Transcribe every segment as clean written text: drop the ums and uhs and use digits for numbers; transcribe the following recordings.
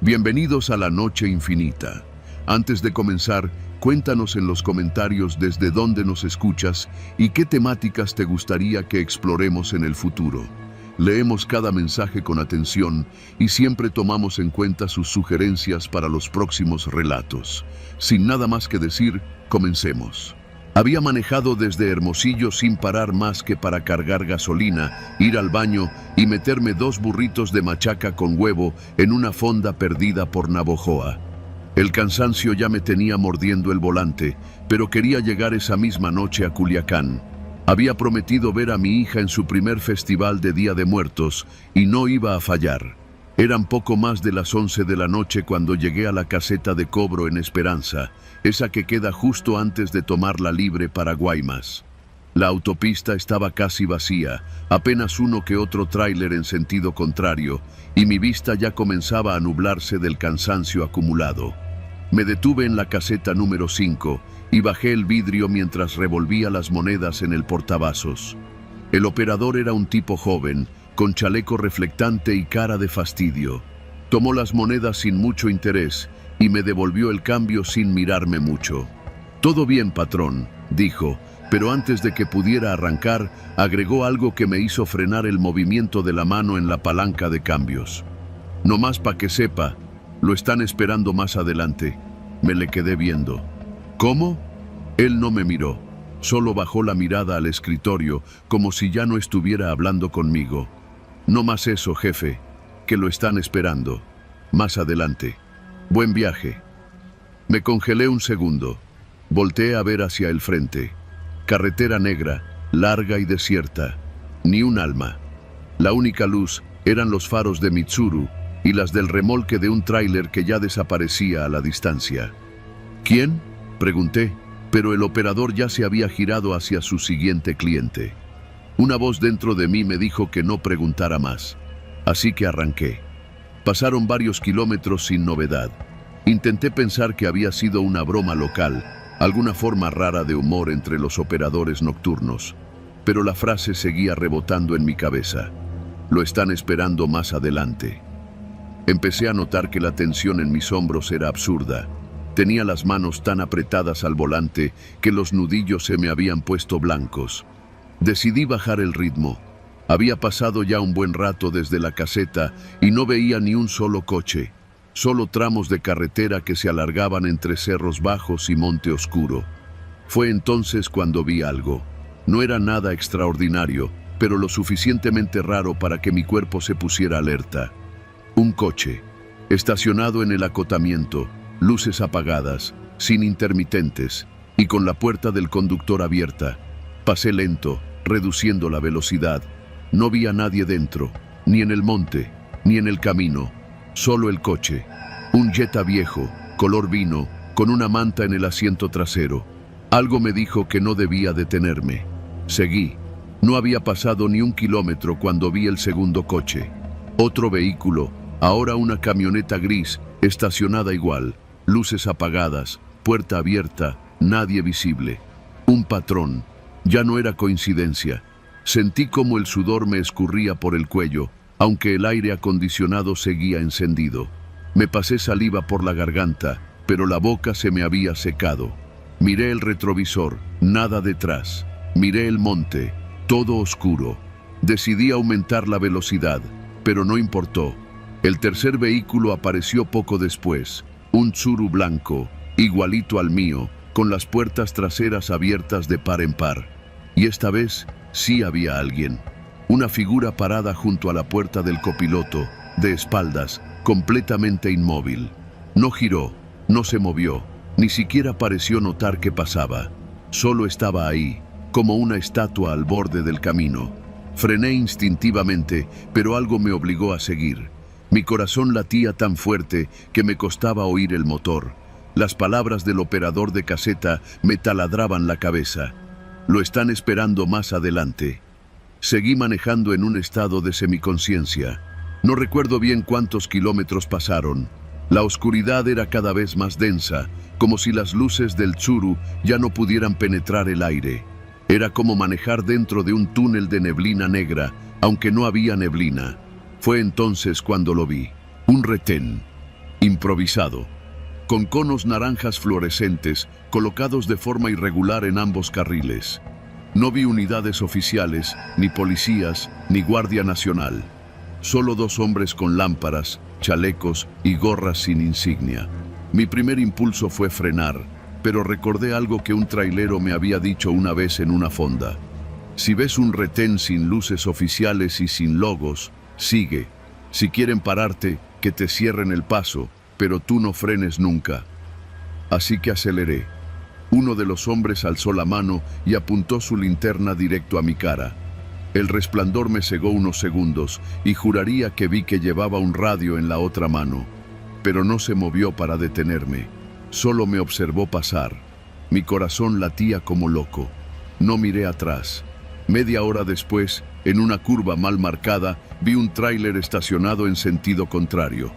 Bienvenidos a la Noche Infinita. Antes de comenzar, cuéntanos en los comentarios desde dónde nos escuchas y qué temáticas te gustaría que exploremos en el futuro. Leemos cada mensaje con atención y siempre tomamos en cuenta sus sugerencias para los próximos relatos. Sin nada más que decir, comencemos. Había manejado desde Hermosillo sin parar más que para cargar gasolina, ir al baño y meterme 2 burritos de machaca con huevo en una fonda perdida por Navojoa. El cansancio ya me tenía mordiendo el volante, pero quería llegar esa misma noche a Culiacán. Había prometido ver a mi hija en su primer festival de Día de Muertos y no iba a fallar. Eran poco más de las 11 de la noche cuando llegué a la caseta de cobro en Esperanza, esa que queda justo antes de tomar la libre para Guaymas. La autopista estaba casi vacía, apenas uno que otro tráiler en sentido contrario, y mi vista ya comenzaba a nublarse del cansancio acumulado. Me detuve en la caseta número 5 y bajé el vidrio mientras revolvía las monedas en el portavasos. El operador era un tipo joven, con chaleco reflectante y cara de fastidio. Tomó las monedas sin mucho interés y me devolvió el cambio sin mirarme mucho. «Todo bien, patrón», dijo, pero antes de que pudiera arrancar, agregó algo que me hizo frenar el movimiento de la mano en la palanca de cambios. «No más pa' que sepa, lo están esperando más adelante». Me le quedé viendo. «¿Cómo?» Él no me miró, solo bajó la mirada al escritorio, como si ya no estuviera hablando conmigo. «No más eso, jefe, que lo están esperando. Más adelante. Buen viaje». Me congelé un segundo. Volteé a ver hacia el frente. Carretera negra, larga y desierta. Ni un alma. La única luz eran los faros de Mitsuru y las del remolque de un tráiler que ya desaparecía a la distancia. «¿Quién?», pregunté, pero el operador ya se había girado hacia su siguiente cliente. Una voz dentro de mí me dijo que no preguntara más, así que arranqué. Pasaron varios kilómetros sin novedad. Intenté pensar que había sido una broma local, alguna forma rara de humor entre los operadores nocturnos, pero la frase seguía rebotando en mi cabeza. «Lo están esperando más adelante». Empecé a notar que la tensión en mis hombros era absurda. Tenía las manos tan apretadas al volante que los nudillos se me habían puesto blancos. Decidí bajar el ritmo. Había pasado ya un buen rato desde la caseta y no veía ni un solo coche, solo tramos de carretera que se alargaban entre cerros bajos y monte oscuro. Fue entonces cuando vi algo. No era nada extraordinario, pero lo suficientemente raro para que mi cuerpo se pusiera alerta. Un coche, estacionado en el acotamiento, luces apagadas, sin intermitentes, y con la puerta del conductor abierta. Pasé lento, reduciendo la velocidad. No vi a nadie dentro, ni en el monte, ni en el camino. Solo el coche. Un Jetta viejo, color vino, con una manta en el asiento trasero. Algo me dijo que no debía detenerme. Seguí. No había pasado ni un kilómetro cuando vi el segundo coche. Otro vehículo, ahora una camioneta gris, estacionada igual. Luces apagadas, puerta abierta, nadie visible. Un patrón. Ya no era coincidencia. Sentí como el sudor me escurría por el cuello, aunque el aire acondicionado seguía encendido. Me pasé saliva por la garganta, pero la boca se me había secado. Miré el retrovisor, nada detrás. Miré el monte, todo oscuro. Decidí aumentar la velocidad, pero no importó. El tercer vehículo apareció poco después. Un Tsuru blanco, igualito al mío, con las puertas traseras abiertas de par en par. Y esta vez sí había alguien. Una figura parada junto a la puerta del copiloto, de espaldas, completamente inmóvil. No giró, no se movió, ni siquiera pareció notar qué pasaba. Solo estaba ahí, como una estatua al borde del camino. Frené instintivamente, pero algo me obligó a seguir. Mi corazón latía tan fuerte que me costaba oír el motor. Las palabras del operador de caseta me taladraban la cabeza. «Lo están esperando más adelante». Seguí manejando en un estado de semiconciencia. No recuerdo bien cuántos kilómetros pasaron. La oscuridad era cada vez más densa, como si las luces del Tsuru ya no pudieran penetrar el aire. Era como manejar dentro de un túnel de neblina negra, aunque no había neblina. Fue entonces cuando lo vi. Un retén. improvisado, con conos naranjas fluorescentes colocados de forma irregular en ambos carriles. No vi unidades oficiales, ni policías, ni Guardia Nacional. Solo dos hombres con lámparas, chalecos y gorras sin insignia. Mi primer impulso fue frenar, pero recordé algo que un trailero me había dicho una vez en una fonda. Si ves un retén sin luces oficiales y sin logos, sigue. Si quieren pararte, que te cierren el paso, pero tú no frenes nunca. Así que aceleré. Uno de los hombres alzó la mano y apuntó su linterna directo a mi cara. El resplandor me cegó unos segundos y juraría que vi que llevaba un radio en la otra mano. Pero no se movió para detenerme. Solo me observó pasar. Mi corazón latía como loco. No miré atrás. Media hora después, en una curva mal marcada, vi un tráiler estacionado en sentido contrario.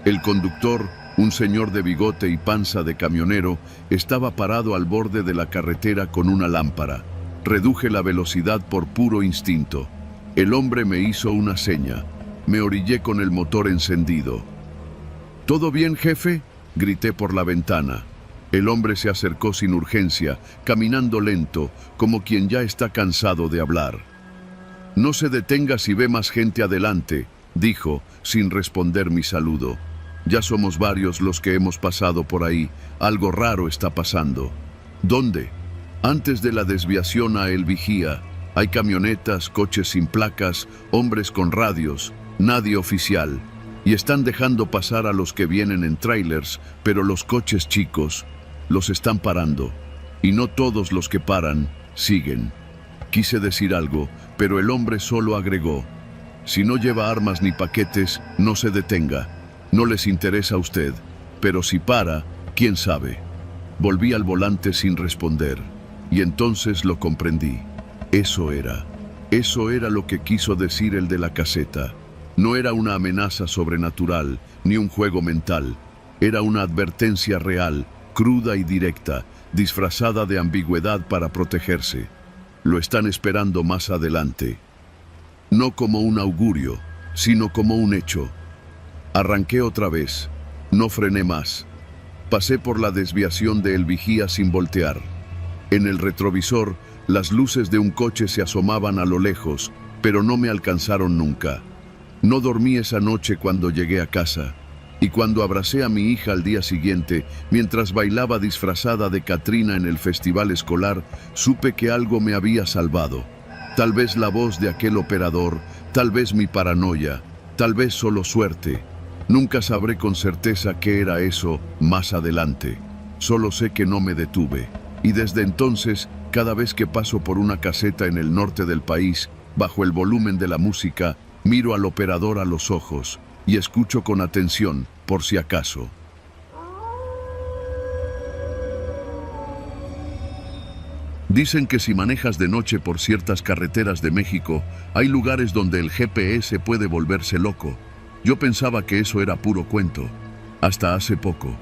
El conductor, un señor de bigote y panza de camionero, estaba parado al borde de la carretera con una lámpara. Reduje la velocidad por puro instinto. El hombre me hizo una seña. Me orillé con el motor encendido. ¿Todo bien, jefe?, grité por la ventana. El hombre se acercó sin urgencia, caminando lento, como quien ya está cansado de hablar. «No se detenga si ve más gente adelante», dijo, sin responder mi saludo. «Ya somos varios los que hemos pasado por ahí. Algo raro está pasando». «¿Dónde?» «Antes de la desviación a El Vigía. Hay camionetas, coches sin placas, hombres con radios, nadie oficial. Y están dejando pasar a los que vienen en trailers, pero los coches chicos los están parando. Y no todos los que paran siguen». Quise decir algo, pero el hombre solo agregó: «Si no lleva armas ni paquetes, no se detenga. No les interesa a usted, pero si para, quién sabe». Volví al volante sin responder, y entonces lo comprendí. Eso era lo que quiso decir el de la caseta. No era una amenaza sobrenatural, ni un juego mental. Era una advertencia real, cruda y directa, disfrazada de ambigüedad para protegerse. Lo están esperando más adelante. No como un augurio, sino como un hecho. Arranqué otra vez. No frené más. Pasé por la desviación de El Vigía sin voltear. En el retrovisor, las luces de un coche se asomaban a lo lejos, pero no me alcanzaron nunca. No dormí esa noche cuando llegué a casa. Y cuando abracé a mi hija al día siguiente, mientras bailaba disfrazada de Catrina en el festival escolar, supe que algo me había salvado. Tal vez la voz de aquel operador, tal vez mi paranoia, tal vez solo suerte. Nunca sabré con certeza qué era eso más adelante. Solo sé que no me detuve. Y desde entonces, cada vez que paso por una caseta en el norte del país, bajo el volumen de la música, miro al operador a los ojos y escucho con atención, por si acaso. Dicen que si manejas de noche por ciertas carreteras de México, hay lugares donde el GPS puede volverse loco. Yo pensaba que eso era puro cuento. Hasta hace poco.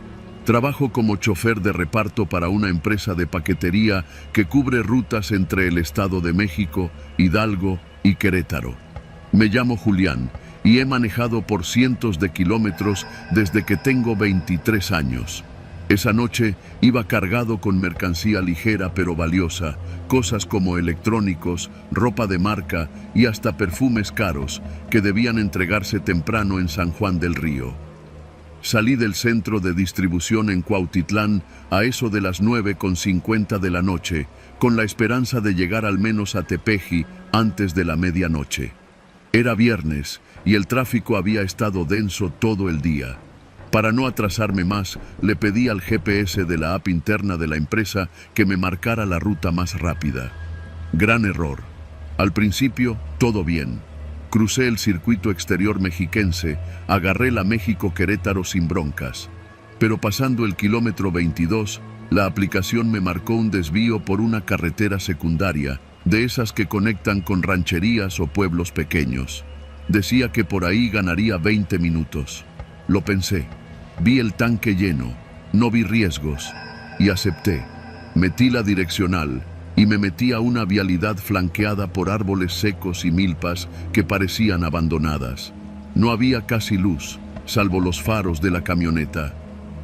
Trabajo como chofer de reparto para una empresa de paquetería que cubre rutas entre el Estado de México, Hidalgo y Querétaro. Me llamo Julián y he manejado por cientos de kilómetros desde que tengo 23 años. Esa noche iba cargado con mercancía ligera pero valiosa, cosas como electrónicos, ropa de marca y hasta perfumes caros que debían entregarse temprano en San Juan del Río. Salí del centro de distribución en Cuautitlán a eso de las 9:50 de la noche, con la esperanza de llegar al menos a Tepeji antes de la medianoche. Era viernes y el tráfico había estado denso todo el día. Para no atrasarme más, le pedí al GPS de la app interna de la empresa que me marcara la ruta más rápida. Gran error. Al principio, todo bien. Crucé el circuito exterior mexiquense, agarré la México-Querétaro sin broncas. Pero pasando el kilómetro 22, la aplicación me marcó un desvío por una carretera secundaria, de esas que conectan con rancherías o pueblos pequeños. Decía que por ahí ganaría 20 minutos. Lo pensé. Vi el tanque lleno, no vi riesgos y acepté. Metí la direccional y me metí a una vialidad flanqueada por árboles secos y milpas que parecían abandonadas. No había casi luz, salvo los faros de la camioneta.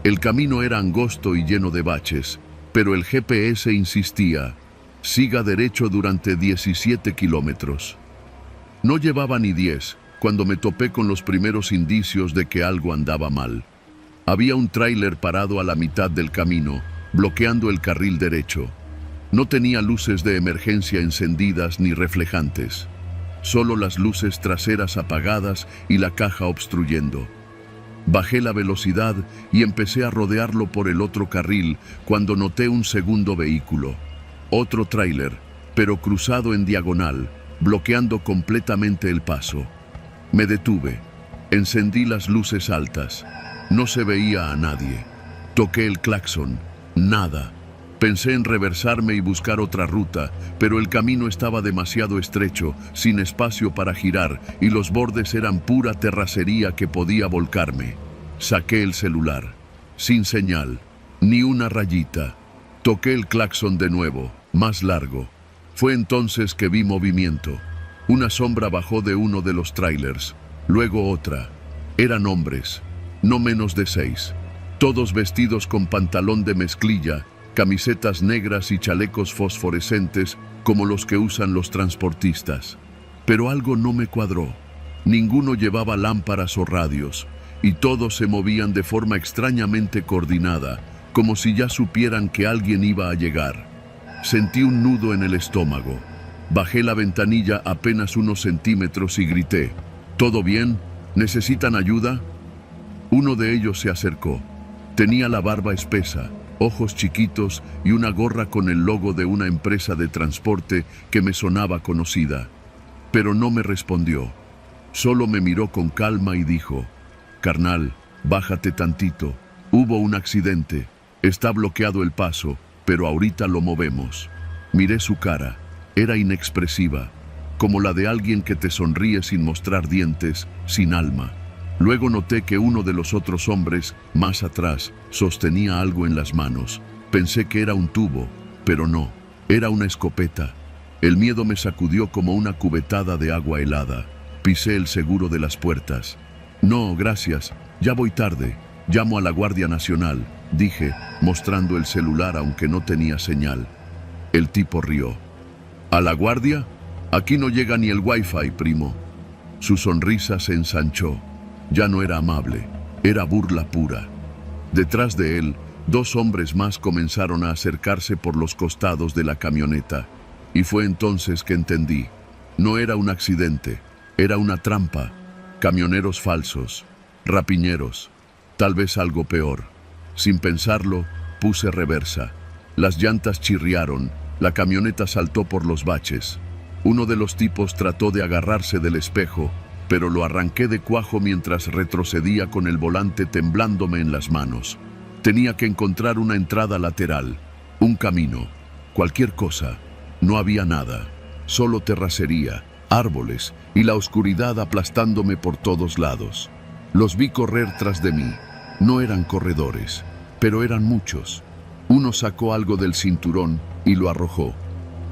El camino era angosto y lleno de baches, pero el GPS insistía: siga derecho durante 17 kilómetros. No llevaba ni 10 cuando me topé con los primeros indicios de que algo andaba mal. Había un tráiler parado a la mitad del camino, bloqueando el carril derecho. No tenía luces de emergencia encendidas ni reflejantes, solo las luces traseras apagadas y la caja obstruyendo. Bajé la velocidad y empecé a rodearlo por el otro carril cuando noté un segundo vehículo. Otro tráiler, pero cruzado en diagonal, bloqueando completamente el paso. Me detuve. Encendí las luces altas. No se veía a nadie. Toqué el claxon. Nada. Pensé en reversarme y buscar otra ruta, pero el camino estaba demasiado estrecho, sin espacio para girar, y los bordes eran pura terracería que podía volcarme. Saqué el celular. Sin señal. Ni una rayita. Toqué el claxon de nuevo, más largo. Fue entonces que vi movimiento. Una sombra bajó de uno de los trailers, luego otra. Eran hombres, no menos de 6, todos vestidos con pantalón de mezclilla, camisetas negras y chalecos fosforescentes como los que usan los transportistas. Pero algo no me cuadró. Ninguno llevaba lámparas o radios, y todos se movían de forma extrañamente coordinada, como si ya supieran que alguien iba a llegar. Sentí un nudo en el estómago. Bajé la ventanilla apenas unos centímetros y grité: ¿todo bien? ¿Necesitan ayuda? Uno de ellos se acercó. Tenía la barba espesa, ojos chiquitos y una gorra con el logo de una empresa de transporte que me sonaba conocida. Pero no me respondió. Solo me miró con calma y dijo: carnal, bájate tantito. Hubo un accidente. Está bloqueado el paso, pero ahorita lo movemos. Miré su cara. Era inexpresiva, como la de alguien que te sonríe sin mostrar dientes, sin alma. Luego noté que uno de los otros hombres, más atrás, sostenía algo en las manos. Pensé que era un tubo, pero no, era una escopeta. El miedo me sacudió como una cubetada de agua helada. Pisé el seguro de las puertas. No, gracias, ya voy tarde. Llamo a la Guardia Nacional, dije, mostrando el celular aunque no tenía señal. El tipo rió. ¿A la guardia? Aquí no llega ni el wifi, primo. Su sonrisa se ensanchó. Ya no era amable, era burla pura. Detrás de él, 2 hombres más comenzaron a acercarse por los costados de la camioneta. Y fue entonces que entendí. No era un accidente, era una trampa. Camioneros falsos, rapiñeros, tal vez algo peor. Sin pensarlo, puse reversa. Las llantas chirriaron. La camioneta saltó por los baches. Uno de los tipos trató de agarrarse del espejo, pero lo arranqué de cuajo mientras retrocedía con el volante temblándome en las manos. Tenía que encontrar una entrada lateral, un camino, cualquier cosa. No había nada, solo terracería, árboles y la oscuridad aplastándome por todos lados. Los vi correr tras de mí. No eran corredores, pero eran muchos. Uno sacó algo del cinturón y lo arrojó.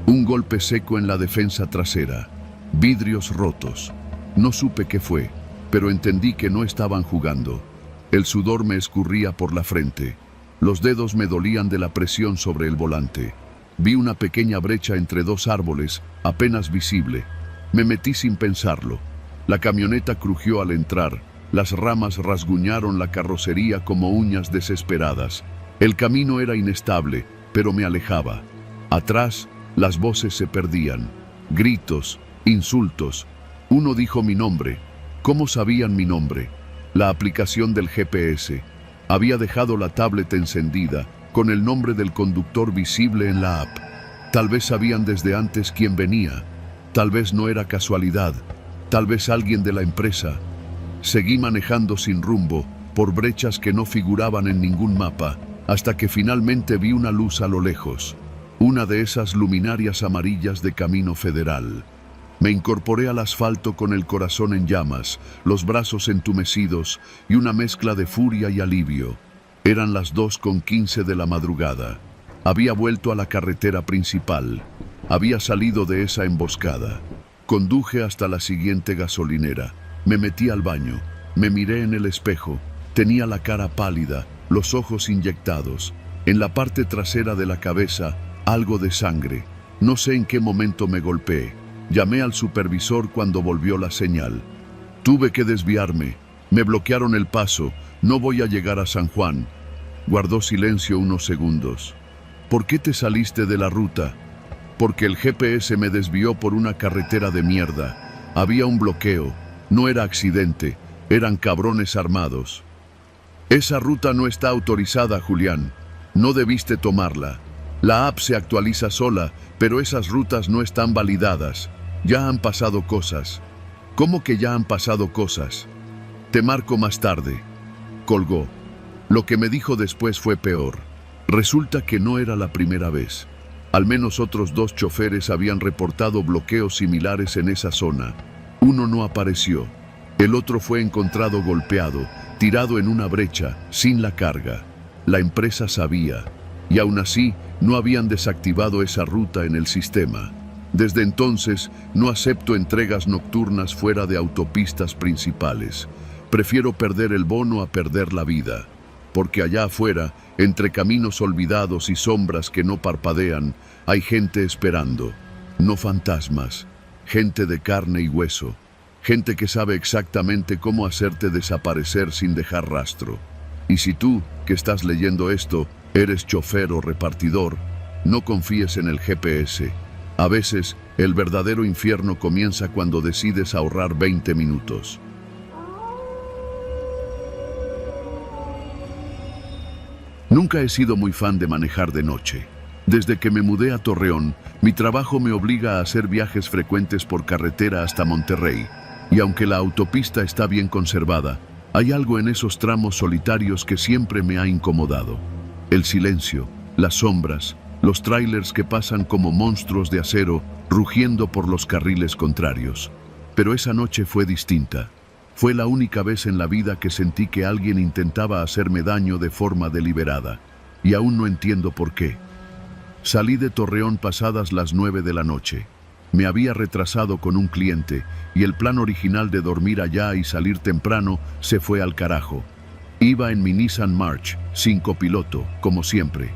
Un golpe seco en la defensa trasera. Vidrios rotos. No supe qué fue, pero entendí que no estaban jugando. El sudor me escurría por la frente. Los dedos me dolían de la presión sobre el volante. Vi una pequeña brecha entre 2 árboles, apenas visible. Me metí sin pensarlo. La camioneta crujió al entrar. Las ramas rasguñaron la carrocería como uñas desesperadas. El camino era inestable, pero me alejaba. Atrás, las voces se perdían. Gritos, insultos. Uno dijo mi nombre. ¿Cómo sabían mi nombre? La aplicación del GPS. Había dejado la tablet encendida, con el nombre del conductor visible en la app. Tal vez sabían desde antes quién venía. Tal vez no era casualidad. Tal vez alguien de la empresa. Seguí manejando sin rumbo, por brechas que no figuraban en ningún mapa, hasta que finalmente vi una luz a lo lejos. Una de esas luminarias amarillas de Camino Federal. Me incorporé al asfalto con el corazón en llamas, los brazos entumecidos y una mezcla de furia y alivio. Eran las 2:15 de la madrugada. Había vuelto a la carretera principal. Había salido de esa emboscada. Conduje hasta la siguiente gasolinera. Me metí al baño. Me miré en el espejo. Tenía la cara pálida, los ojos inyectados. En la parte trasera de la cabeza, algo de sangre. No sé en qué momento me golpeé. Llamé al supervisor cuando volvió la señal. Tuve que desviarme. Me bloquearon el paso. No voy a llegar a San Juan. Guardó silencio unos segundos. ¿Por qué te saliste de la ruta? Porque el GPS me desvió por una carretera de mierda. Había un bloqueo. No era accidente. Eran cabrones armados. Esa ruta no está autorizada, Julián. No debiste tomarla. La app se actualiza sola, pero esas rutas no están validadas. Ya han pasado cosas. ¿Cómo que ya han pasado cosas? Te marco más tarde. Colgó. Lo que me dijo después fue peor. Resulta que no era la primera vez. Al menos otros 2 choferes habían reportado bloqueos similares en esa zona. Uno no apareció. El otro fue encontrado golpeado, tirado en una brecha, sin la carga. La empresa sabía, y aún así no habían desactivado esa ruta en el sistema. Desde entonces no acepto entregas nocturnas fuera de autopistas principales. Prefiero perder el bono a perder la vida, porque allá afuera, entre caminos olvidados y sombras que no parpadean, hay gente esperando, no fantasmas, gente de carne y hueso, gente que sabe exactamente cómo hacerte desaparecer sin dejar rastro. Y si tú, que estás leyendo esto, eres chofer o repartidor, no confíes en el GPS. A veces, el verdadero infierno comienza cuando decides ahorrar 20 minutos. Nunca he sido muy fan de manejar de noche. Desde que me mudé a Torreón, mi trabajo me obliga a hacer viajes frecuentes por carretera hasta Monterrey. Y aunque la autopista está bien conservada, hay algo en esos tramos solitarios que siempre me ha incomodado. El silencio, las sombras, los tráilers que pasan como monstruos de acero rugiendo por los carriles contrarios. Pero esa noche fue distinta. Fue la única vez en la vida que sentí que alguien intentaba hacerme daño de forma deliberada. Y aún no entiendo por qué. Salí de Torreón pasadas las 9 de la noche. Me había retrasado con un cliente y el plan original de dormir allá y salir temprano se fue al carajo. Iba en mi Nissan March, sin copiloto, como siempre.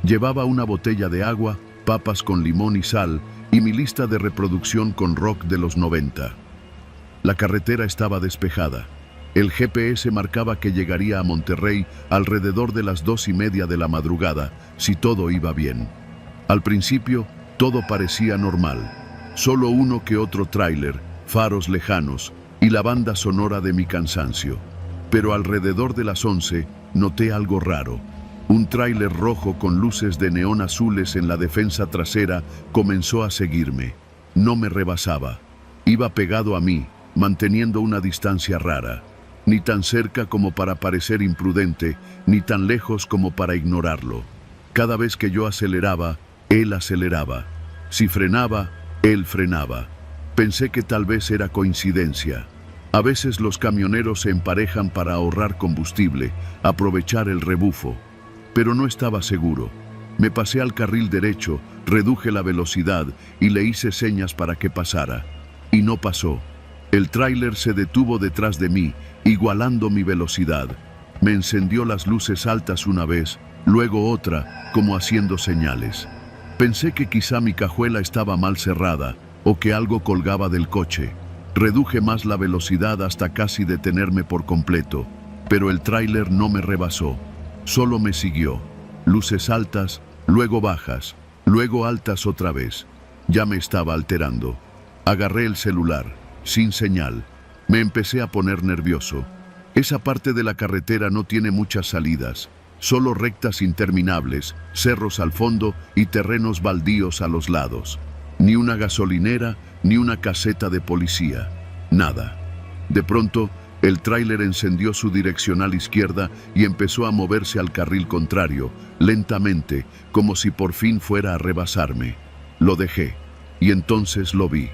Llevaba una botella de agua, papas con limón y sal y mi lista de reproducción con rock de los 90. La carretera estaba despejada. El GPS marcaba que llegaría a Monterrey alrededor de las 2:30 de la madrugada, si todo iba bien. Al principio, todo parecía normal. Solo uno que otro tráiler, faros lejanos y la banda sonora de mi cansancio. Pero alrededor de las 11 noté algo raro. Un tráiler rojo con luces de neón azules en la defensa trasera comenzó a seguirme. No me rebasaba. Iba pegado a mí, manteniendo una distancia rara. Ni tan cerca como para parecer imprudente, ni tan lejos como para ignorarlo. Cada vez que yo aceleraba, él aceleraba. Si frenaba, él frenaba. Pensé que tal vez era coincidencia. A veces los camioneros se emparejan para ahorrar combustible, aprovechar el rebufo. Pero no estaba seguro. Me pasé al carril derecho, reduje la velocidad y le hice señas para que pasara. Y no pasó. El tráiler se detuvo detrás de mí, igualando mi velocidad. Me encendió las luces altas una vez, luego otra, como haciendo señales. Pensé que quizá mi cajuela estaba mal cerrada o que algo colgaba del coche. Reduje más la velocidad hasta casi detenerme por completo, pero el tráiler no me rebasó. Solo me siguió. Luces altas, luego bajas, luego altas otra vez. Ya me estaba alterando. Agarré el celular, sin señal. Me empecé a poner nervioso. Esa parte de la carretera no tiene muchas salidas. Solo rectas interminables, cerros al fondo y terrenos baldíos a los lados. Ni una gasolinera, ni una caseta de policía. Nada. De pronto, el tráiler encendió su direccional izquierda y empezó a moverse al carril contrario, lentamente, como si por fin fuera a rebasarme. Lo dejé, y entonces lo vi.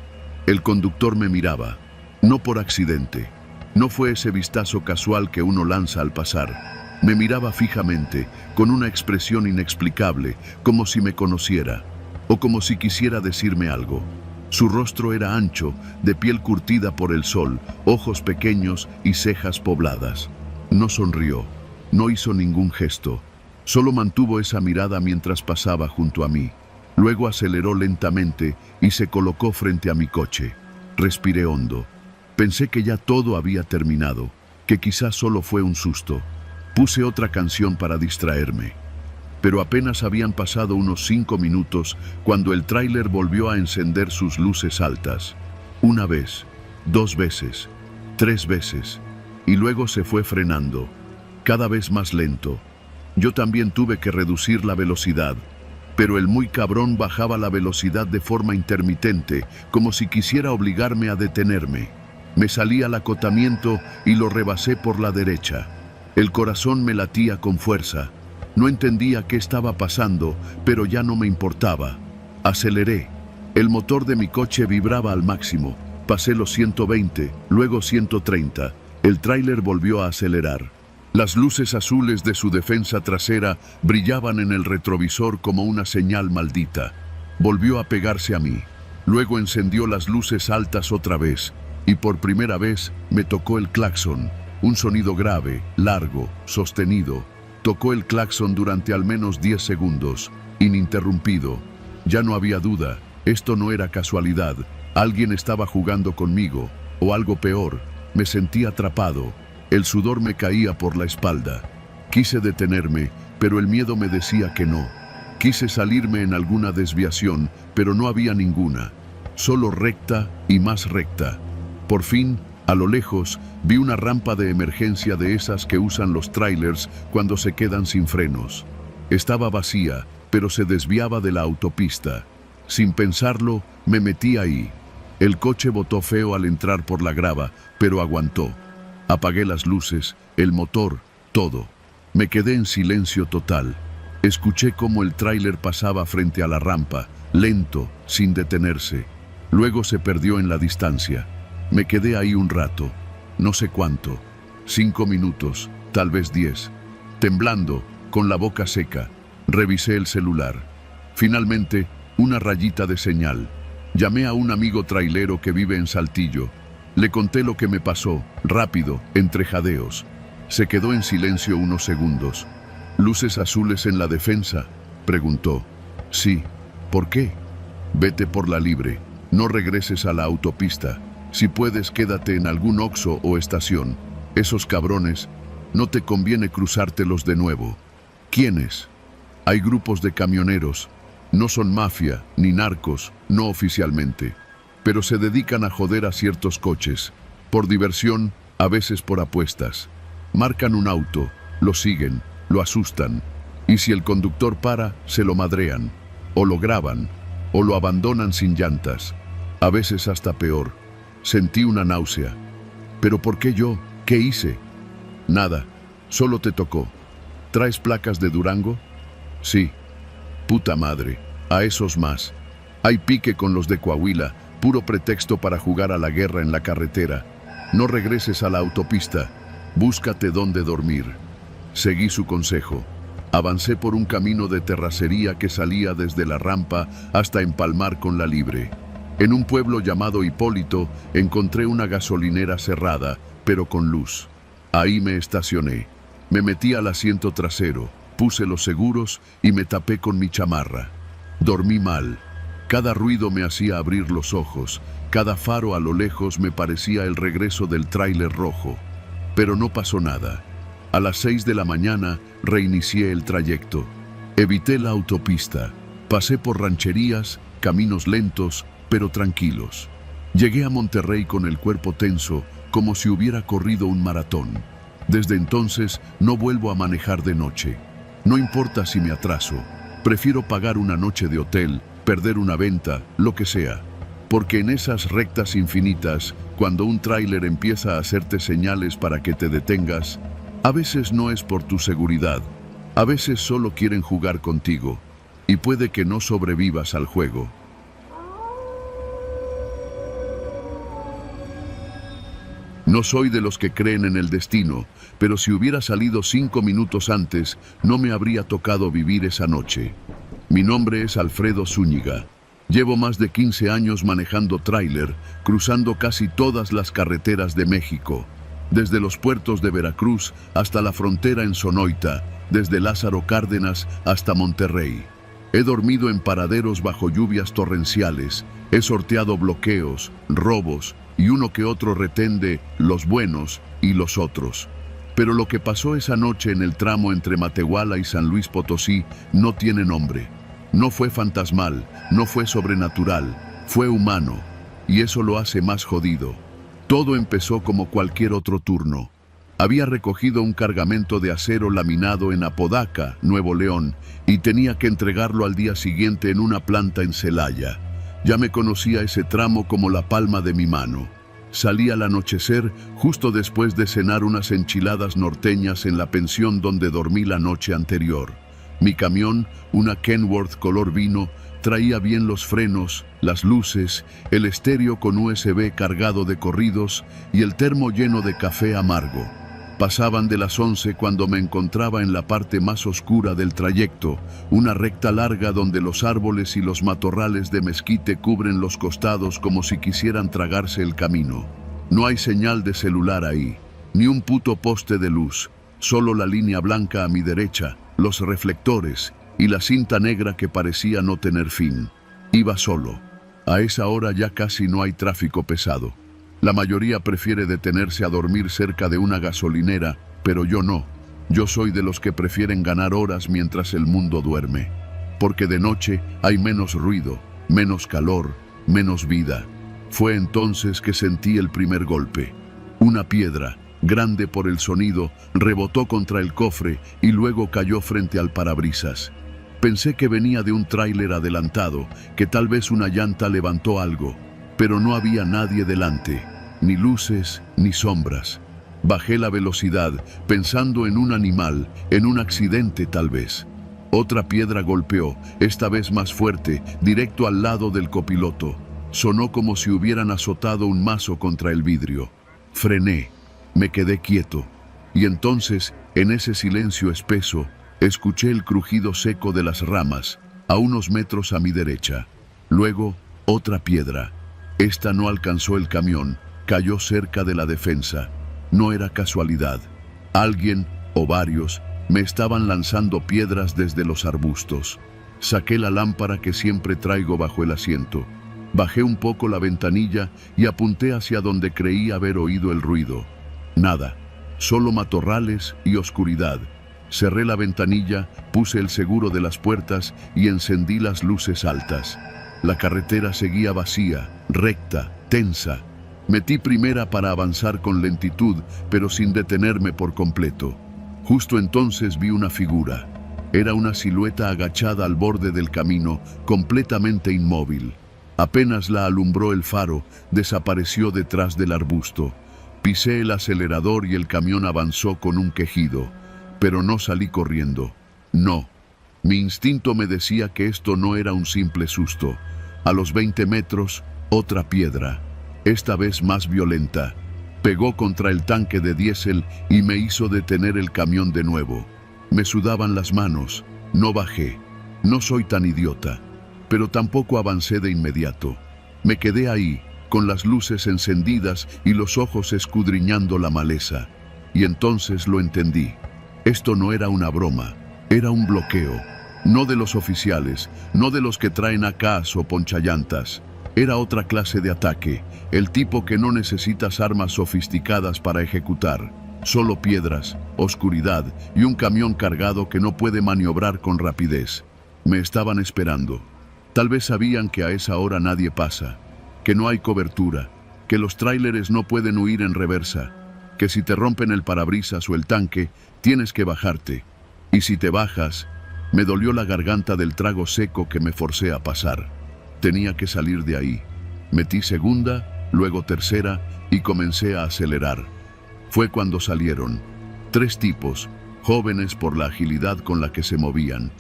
El conductor me miraba, no por accidente. No fue ese vistazo casual que uno lanza al pasar. Me miraba fijamente, con una expresión inexplicable, como si me conociera, o como si quisiera decirme algo. Su rostro era ancho, de piel curtida por el sol, ojos pequeños y cejas pobladas. No sonrió, no hizo ningún gesto. Solo mantuvo esa mirada mientras pasaba junto a mí. Luego aceleró lentamente y se colocó frente a mi coche. Respiré hondo. Pensé que ya todo había terminado, que quizás solo fue un susto. Puse otra canción para distraerme. Pero apenas habían pasado unos 5 minutos cuando el tráiler volvió a encender sus luces altas. Una vez, 2 veces, 3 veces, y luego se fue frenando, cada vez más lento. Yo también tuve que reducir la velocidad, pero el muy cabrón bajaba la velocidad de forma intermitente, como si quisiera obligarme a detenerme. Me salí al acotamiento y lo rebasé por la derecha. El corazón me latía con fuerza. No entendía qué estaba pasando, pero ya no me importaba. Aceleré. El motor de mi coche vibraba al máximo. Pasé los 120, luego 130. El tráiler volvió a acelerar. Las luces azules de su defensa trasera brillaban en el retrovisor como una señal maldita. Volvió a pegarse a mí. Luego encendió las luces altas otra vez, y por primera vez me tocó el claxon. Un sonido grave, largo, sostenido. Tocó el claxon durante al menos 10 segundos, ininterrumpido. Ya no había duda, esto no era casualidad. Alguien estaba jugando conmigo, o algo peor. Me sentí atrapado. El sudor me caía por la espalda. Quise detenerme, pero el miedo me decía que no. Quise salirme en alguna desviación, pero no había ninguna. Solo recta y más recta. Por fin, a lo lejos, vi una rampa de emergencia de esas que usan los trailers cuando se quedan sin frenos. Estaba vacía, pero se desviaba de la autopista. Sin pensarlo, me metí ahí. El coche botó feo al entrar por la grava, pero aguantó. Apagué las luces, el motor, todo. Me quedé en silencio total. Escuché cómo el tráiler pasaba frente a la rampa, lento, sin detenerse. Luego se perdió en la distancia. Me quedé ahí un rato, no sé cuánto, 5 minutos, tal vez 10. Temblando, con la boca seca, revisé el celular. Finalmente, una rayita de señal. Llamé a un amigo trailero que vive en Saltillo. Le conté lo que me pasó, rápido, entre jadeos. Se quedó en silencio unos segundos. ¿Luces azules en la defensa?, preguntó. Sí. ¿Por qué? Vete por la libre. No regreses a la autopista. Si puedes, quédate en algún Oxxo o estación. Esos cabrones, no te conviene cruzártelos de nuevo. ¿Quiénes? Hay grupos de camioneros. No son mafia, ni narcos, no oficialmente. Pero se dedican a joder a ciertos coches. Por diversión, a veces por apuestas. Marcan un auto, lo siguen, lo asustan. Y si el conductor para, se lo madrean. O lo graban, o lo abandonan sin llantas. A veces hasta peor. Sentí una náusea. ¿Pero por qué yo? ¿Qué hice? Nada, solo te tocó. ¿Traes placas de Durango? Sí. Puta madre, a esos más. Hay pique con los de Coahuila, puro pretexto para jugar a la guerra en la carretera. No regreses a la autopista, búscate dónde dormir. Seguí su consejo. Avancé por un camino de terracería que salía desde la rampa hasta empalmar con la libre. En un pueblo llamado Hipólito encontré una gasolinera cerrada, pero con luz. Ahí me estacioné. Me metí al asiento trasero, puse los seguros y me tapé con mi chamarra. Dormí mal. Cada ruido me hacía abrir los ojos. Cada faro a lo lejos me parecía el regreso del tráiler rojo. Pero no pasó nada. A las 6 de la mañana reinicié el trayecto. Evité la autopista. Pasé por rancherías, caminos lentos, pero tranquilos. Llegué a Monterrey con el cuerpo tenso, como si hubiera corrido un maratón. Desde entonces no vuelvo a manejar de noche. No importa si me atraso. Prefiero pagar una noche de hotel, perder una venta, lo que sea. Porque en esas rectas infinitas, cuando un tráiler empieza a hacerte señales para que te detengas, a veces no es por tu seguridad. A veces solo quieren jugar contigo. Y puede que no sobrevivas al juego. No soy de los que creen en el destino, pero si hubiera salido 5 minutos antes, no me habría tocado vivir esa noche. Mi nombre es Alfredo Zúñiga. Llevo más de 15 años manejando tráiler, cruzando casi todas las carreteras de México, desde los puertos de Veracruz hasta la frontera en Sonoita, desde Lázaro Cárdenas hasta Monterrey. He dormido en paraderos bajo lluvias torrenciales, he sorteado bloqueos, robos y uno que otro retén de los buenos y los otros. Pero lo que pasó esa noche en el tramo entre Matehuala y San Luis Potosí no tiene nombre. No fue fantasmal, no fue sobrenatural, fue humano, y eso lo hace más jodido. Todo empezó como cualquier otro turno. Había recogido un cargamento de acero laminado en Apodaca, Nuevo León, y tenía que entregarlo al día siguiente en una planta en Celaya. Ya me conocía ese tramo como la palma de mi mano. Salí al anochecer, justo después de cenar unas enchiladas norteñas en la pensión donde dormí la noche anterior. Mi camión, una Kenworth color vino, traía bien los frenos, las luces, el estéreo con USB cargado de corridos y el termo lleno de café amargo. Pasaban de las 11 cuando me encontraba en la parte más oscura del trayecto, una recta larga donde los árboles y los matorrales de mezquite cubren los costados como si quisieran tragarse el camino. No hay señal de celular ahí, ni un puto poste de luz, solo la línea blanca a mi derecha, los reflectores y la cinta negra que parecía no tener fin. Iba solo. A esa hora ya casi no hay tráfico pesado. La mayoría prefiere detenerse a dormir cerca de una gasolinera, pero yo no. Yo soy de los que prefieren ganar horas mientras el mundo duerme. Porque de noche hay menos ruido, menos calor, menos vida. Fue entonces que sentí el primer golpe. Una piedra, grande por el sonido, rebotó contra el cofre y luego cayó frente al parabrisas. Pensé que venía de un tráiler adelantado, que tal vez una llanta levantó algo, pero no había nadie delante. Ni luces, ni sombras. Bajé la velocidad, pensando en un animal, en un accidente tal vez. Otra piedra golpeó, esta vez más fuerte, directo al lado del copiloto. Sonó como si hubieran azotado un mazo contra el vidrio. Frené, me quedé quieto. Y entonces, en ese silencio espeso, escuché el crujido seco de las ramas, a unos metros a mi derecha. Luego, otra piedra. Esta no alcanzó el camión. Cayó cerca de la defensa. No era casualidad. Alguien, o varios, me estaban lanzando piedras desde los arbustos. Saqué la lámpara que siempre traigo bajo el asiento. Bajé un poco la ventanilla y apunté hacia donde creí haber oído el ruido. Nada, solo matorrales y oscuridad. Cerré la ventanilla, puse el seguro de las puertas y encendí las luces altas. La carretera seguía vacía, recta, tensa. Metí primera para avanzar con lentitud, pero sin detenerme por completo. Justo entonces vi una figura. Era una silueta agachada al borde del camino, completamente inmóvil. Apenas la alumbró el faro, desapareció detrás del arbusto. Pisé el acelerador y el camión avanzó con un quejido, pero no salí corriendo. No. Mi instinto me decía que esto no era un simple susto. A los 20 metros, otra piedra. Esta vez más violenta. Pegó contra el tanque de diésel y me hizo detener el camión de nuevo. Me sudaban las manos. No bajé. No soy tan idiota. Pero tampoco avancé de inmediato. Me quedé ahí, con las luces encendidas y los ojos escudriñando la maleza. Y entonces lo entendí. Esto no era una broma. Era un bloqueo. No de los oficiales, no de los que traen AKs o ponchallantas. Era otra clase de ataque, el tipo que no necesitas armas sofisticadas para ejecutar, solo piedras, oscuridad y un camión cargado que no puede maniobrar con rapidez. Me estaban esperando. Tal vez sabían que a esa hora nadie pasa, que no hay cobertura, que los tráileres no pueden huir en reversa, que si te rompen el parabrisas o el tanque, tienes que bajarte. Y si te bajas, me dolió la garganta del trago seco que me forcé a pasar. Tenía que salir de ahí. Metí segunda, luego tercera y comencé a acelerar. Fue cuando salieron. 3 tipos, jóvenes por la agilidad con la que se movían.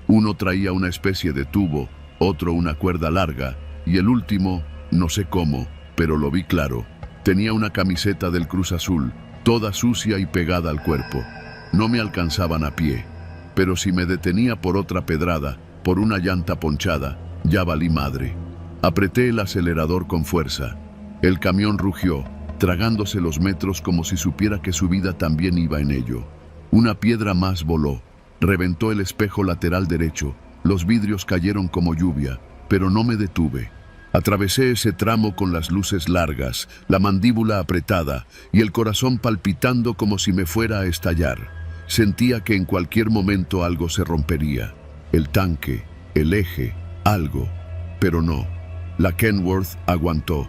Uno traía una especie de tubo, otro una cuerda larga, y el último, no sé cómo, pero lo vi claro. Tenía una camiseta del Cruz Azul, toda sucia y pegada al cuerpo. No me alcanzaban a pie, pero si me detenía por otra pedrada, por una llanta ponchada, Ya valí madre. Apreté el acelerador con fuerza. El camión rugió, tragándose los metros como si supiera que su vida también iba en ello. Una piedra más voló. Reventó el espejo lateral derecho. Los vidrios cayeron como lluvia, pero no me detuve. Atravesé ese tramo con las luces largas, la mandíbula apretada y el corazón palpitando como si me fuera a estallar. Sentía que en cualquier momento algo se rompería. El tanque, el eje, algo. Pero no. La Kenworth aguantó.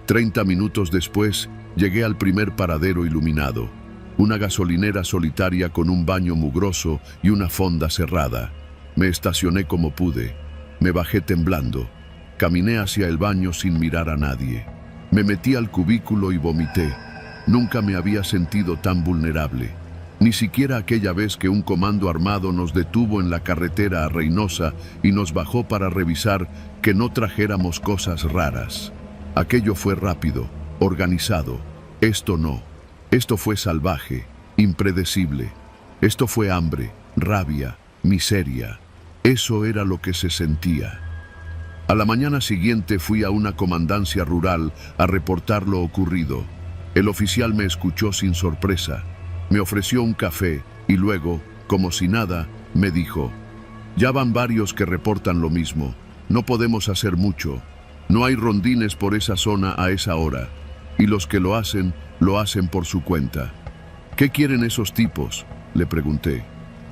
30 minutos después, llegué al primer paradero iluminado. Una gasolinera solitaria con un baño mugroso y una fonda cerrada. Me estacioné como pude. Me bajé temblando. Caminé hacia el baño sin mirar a nadie. Me metí al cubículo y vomité. Nunca me había sentido tan vulnerable. Ni siquiera aquella vez que un comando armado nos detuvo en la carretera a Reynosa y nos bajó para revisar que no trajéramos cosas raras. Aquello fue rápido, organizado. Esto no. Esto fue salvaje, impredecible. Esto fue hambre, rabia, miseria. Eso era lo que se sentía. A la mañana siguiente fui a una comandancia rural a reportar lo ocurrido. El oficial me escuchó sin sorpresa. Me ofreció un café y luego, como si nada, me dijo: «Ya van varios que reportan lo mismo. No podemos hacer mucho. No hay rondines por esa zona a esa hora. Y los que lo hacen por su cuenta». «¿Qué quieren esos tipos?», le pregunté.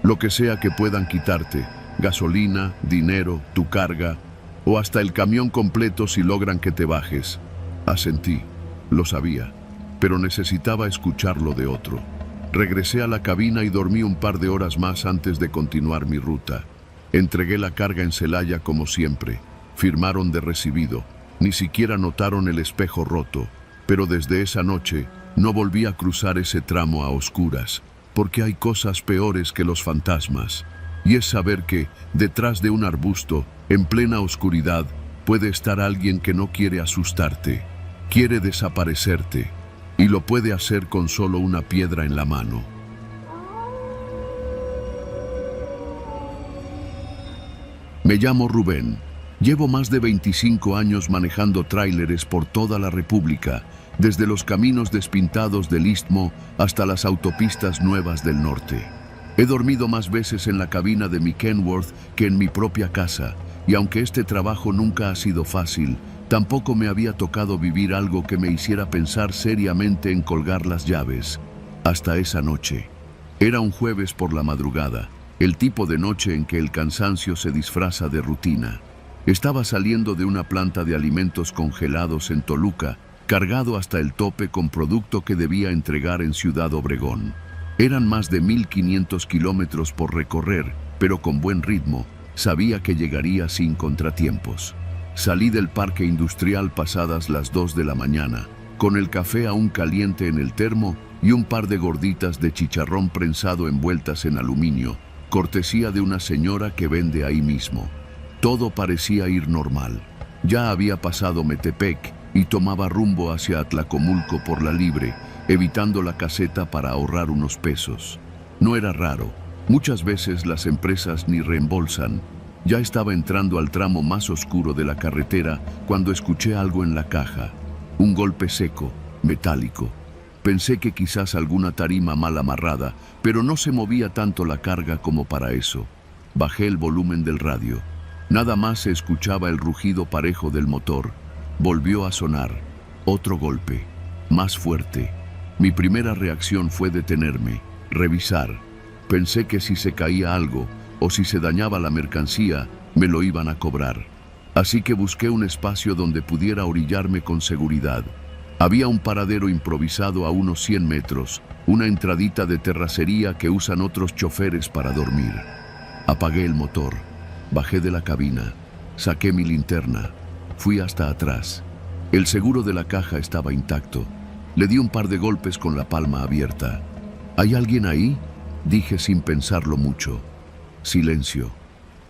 «Lo que sea que puedan quitarte. Gasolina, dinero, tu carga, o hasta el camión completo si logran que te bajes». Asentí. Lo sabía, pero necesitaba escucharlo de otro. Regresé a la cabina y dormí un par de horas más antes de continuar mi ruta. Entregué la carga en Celaya como siempre. Firmaron de recibido. Ni siquiera notaron el espejo roto. Pero desde esa noche no volví a cruzar ese tramo a oscuras, porque hay cosas peores que los fantasmas. Y es saber que, detrás de un arbusto, en plena oscuridad, puede estar alguien que no quiere asustarte, quiere desaparecerte, y lo puede hacer con solo una piedra en la mano. Me llamo Rubén. Llevo más de 25 años manejando tráileres por toda la República, desde los caminos despintados del Istmo hasta las autopistas nuevas del norte. He dormido más veces en la cabina de mi Kenworth que en mi propia casa, y aunque este trabajo nunca ha sido fácil, tampoco me había tocado vivir algo que me hiciera pensar seriamente en colgar las llaves. Hasta esa noche. Era un jueves por la madrugada, el tipo de noche en que el cansancio se disfraza de rutina. Estaba saliendo de una planta de alimentos congelados en Toluca, cargado hasta el tope con producto que debía entregar en Ciudad Obregón. Eran más de 1500 kilómetros por recorrer, pero con buen ritmo. Sabía que llegaría sin contratiempos. Salí del parque industrial pasadas las 2 de la mañana, con el café aún caliente en el termo y un par de gorditas de chicharrón prensado envueltas en aluminio, cortesía de una señora que vende ahí mismo. Todo parecía ir normal. Ya había pasado Metepec y tomaba rumbo hacia Atlacomulco por la libre, evitando la caseta para ahorrar unos pesos. No era raro. Muchas veces las empresas ni reembolsan. Ya estaba entrando al tramo más oscuro de la carretera cuando escuché algo en la caja. Un golpe seco, metálico. Pensé que quizás alguna tarima mal amarrada, pero no se movía tanto la carga como para eso. Bajé el volumen del radio. Nada más se escuchaba el rugido parejo del motor. Volvió a sonar. Otro golpe, más fuerte. Mi primera reacción fue detenerme, revisar. Pensé que si se caía algo o si se dañaba la mercancía, me lo iban a cobrar. Así que busqué un espacio donde pudiera orillarme con seguridad. Había un paradero improvisado a unos 100 metros, una entradita de terracería que usan otros choferes para dormir. Apagué el motor, bajé de la cabina, saqué mi linterna, fui hasta atrás. El seguro de la caja estaba intacto. Le di un par de golpes con la palma abierta. ¿Hay alguien ahí?, dije sin pensarlo mucho. Silencio.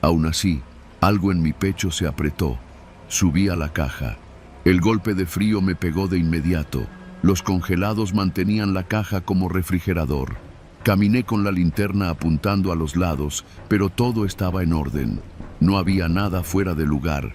Aún así, algo en mi pecho se apretó. Subí a la caja. El golpe de frío me pegó de inmediato. Los congelados mantenían la caja como refrigerador. Caminé con la linterna apuntando a los lados, pero todo estaba en orden. No había nada fuera de lugar,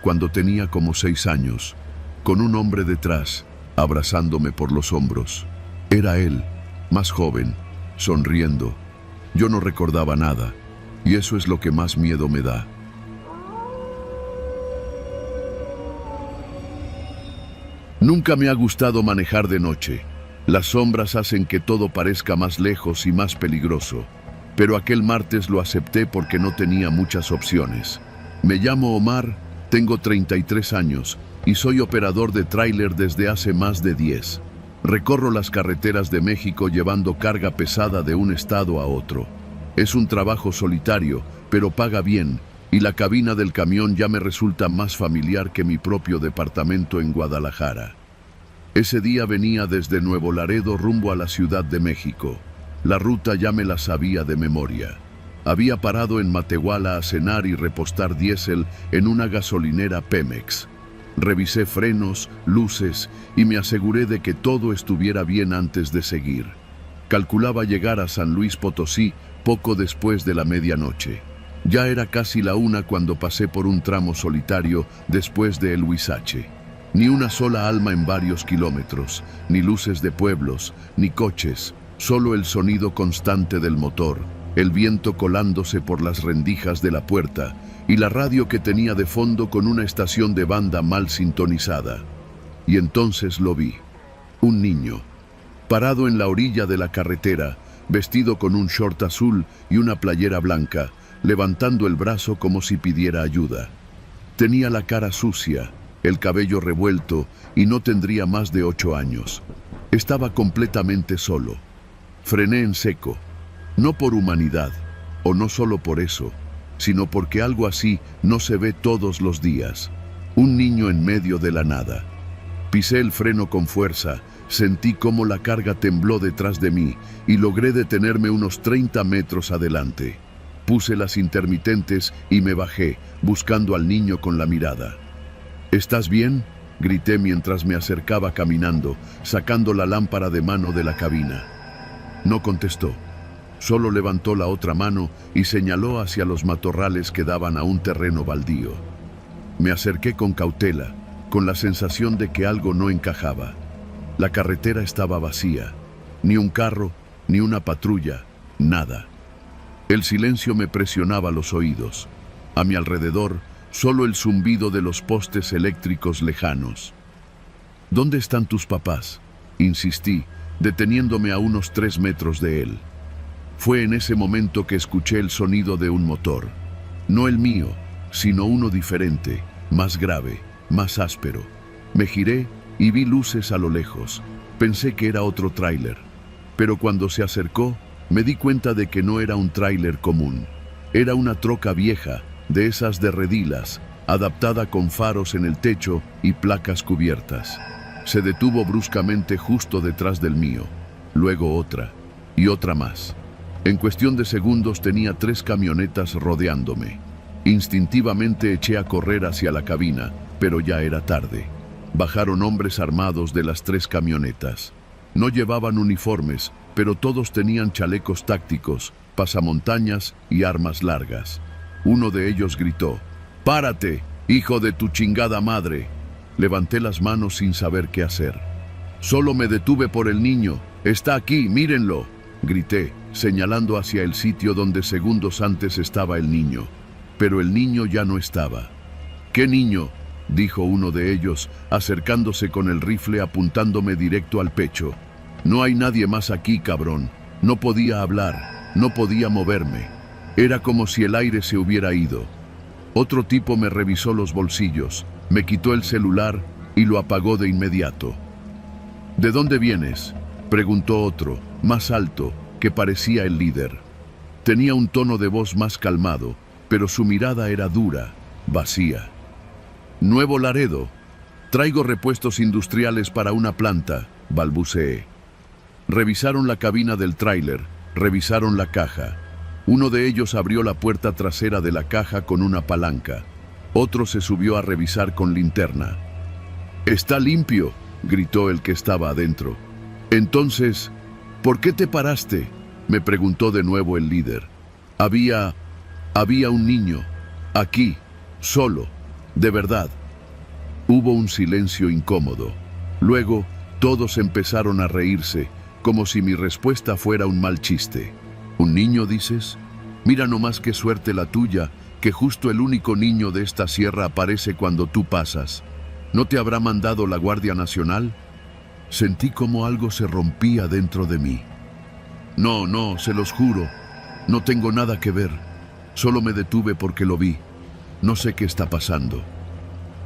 cuando tenía como 6 años, con un hombre detrás, abrazándome por los hombros. Era él, más joven, sonriendo. Yo no recordaba nada, y eso es lo que más miedo me da. Nunca me ha gustado manejar de noche. Las sombras hacen que todo parezca más lejos y más peligroso. Pero aquel martes lo acepté porque no tenía muchas opciones. Me llamo Omar, tengo 33 años y soy operador de tráiler desde hace más de 10. Recorro las carreteras de México llevando carga pesada de un estado a otro. Es un trabajo solitario, pero paga bien, y la cabina del camión ya me resulta más familiar que mi propio departamento en Guadalajara. Ese día venía desde Nuevo Laredo rumbo a la Ciudad de México. La ruta ya me la sabía de memoria. Había parado en Matehuala a cenar y repostar diésel en una gasolinera Pemex. Revisé frenos, luces y me aseguré de que todo estuviera bien antes de seguir. Calculaba llegar a San Luis Potosí poco después de la medianoche. Ya era casi la 1 cuando pasé por un tramo solitario después de El Huizache. Ni una sola alma en varios kilómetros, ni luces de pueblos, ni coches, solo el sonido constante del motor, el viento colándose por las rendijas de la puerta y la radio que tenía de fondo con una estación de banda mal sintonizada. Y entonces lo vi. Un niño, parado en la orilla de la carretera, vestido con un short azul y una playera blanca, levantando el brazo como si pidiera ayuda. Tenía la cara sucia, el cabello revuelto y no tendría más de 8 años. Estaba completamente solo. Frené en seco, no por humanidad, o no solo por eso, sino porque algo así no se ve todos los días. Un niño en medio de la nada. Pisé el freno con fuerza, sentí cómo la carga tembló detrás de mí y logré detenerme unos 30 metros adelante. Puse las intermitentes y me bajé, buscando al niño con la mirada. ¿Estás bien?, grité mientras me acercaba caminando, sacando la lámpara de mano de la cabina. No contestó. Solo levantó la otra mano y señaló hacia los matorrales que daban a un terreno baldío. Me acerqué con cautela, con la sensación de que algo no encajaba. La carretera estaba vacía. Ni un carro, ni una patrulla, nada. El silencio me presionaba los oídos. A mi alrededor, solo el zumbido de los postes eléctricos lejanos. ¿Dónde están tus papás?, insistí, deteniéndome a unos 3 metros de él. Fue en ese momento que escuché el sonido de un motor. No el mío, sino uno diferente, más grave, más áspero. Me giré y vi luces a lo lejos. Pensé que era otro tráiler. Pero cuando se acercó, me di cuenta de que no era un tráiler común. Era una troca vieja, de esas de redilas, adaptada con faros en el techo y placas cubiertas. Se detuvo bruscamente justo detrás del mío, luego otra, y otra más. En cuestión de segundos tenía 3 camionetas rodeándome. Instintivamente eché a correr hacia la cabina, pero ya era tarde. Bajaron hombres armados de las 3 camionetas. No llevaban uniformes, pero todos tenían chalecos tácticos, pasamontañas y armas largas. Uno de ellos gritó: «¡Párate, hijo de tu chingada madre!». Levanté las manos sin saber qué hacer. «Solo me detuve por el niño. Está aquí, mírenlo», grité, señalando hacia el sitio donde segundos antes estaba el niño. Pero el niño ya no estaba. «¿Qué niño?», dijo uno de ellos, acercándose con el rifle apuntándome directo al pecho. «No hay nadie más aquí, cabrón». No podía hablar, no podía moverme. Era como si el aire se hubiera ido. Otro tipo me revisó los bolsillos, me quitó el celular y lo apagó de inmediato. «¿De dónde vienes?», preguntó otro, más alto, que parecía el líder. Tenía un tono de voz más calmado, pero su mirada era dura, vacía. «Nuevo Laredo. Traigo repuestos industriales para una planta», balbuceé. Revisaron la cabina del tráiler, revisaron la caja. Uno de ellos abrió la puerta trasera de la caja con una palanca. Otro se subió a revisar con linterna. «Está limpio», gritó el que estaba adentro. «Entonces, ¿por qué te paraste?», me preguntó de nuevo el líder. Había un niño, aquí, solo», De verdad. Hubo un silencio incómodo. Luego, todos empezaron a reírse, como si mi respuesta fuera un mal chiste. ¿Un niño, dices? Mira nomás qué suerte la tuya, que justo el único niño de esta sierra aparece cuando tú pasas. ¿No te habrá mandado la Guardia Nacional? Sentí como algo se rompía dentro de mí. No, se los juro. No tengo nada que ver. Solo me detuve porque lo vi. No sé qué está pasando.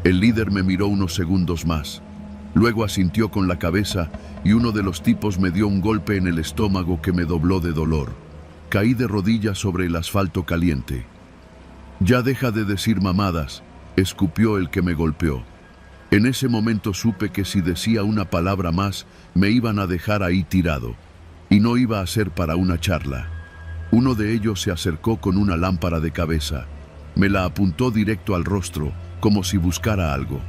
El líder me miró unos segundos más. Luego asintió con la cabeza y uno de los tipos me dio un golpe en el estómago que me dobló de dolor. Caí de rodillas sobre el asfalto caliente. Ya deja de decir mamadas, escupió el que me golpeó. En ese momento supe que si decía una palabra más, me iban a dejar ahí tirado. Y no iba a ser para una charla. Uno de ellos se acercó con una lámpara de cabeza. Me la apuntó directo al rostro, como si buscara algo.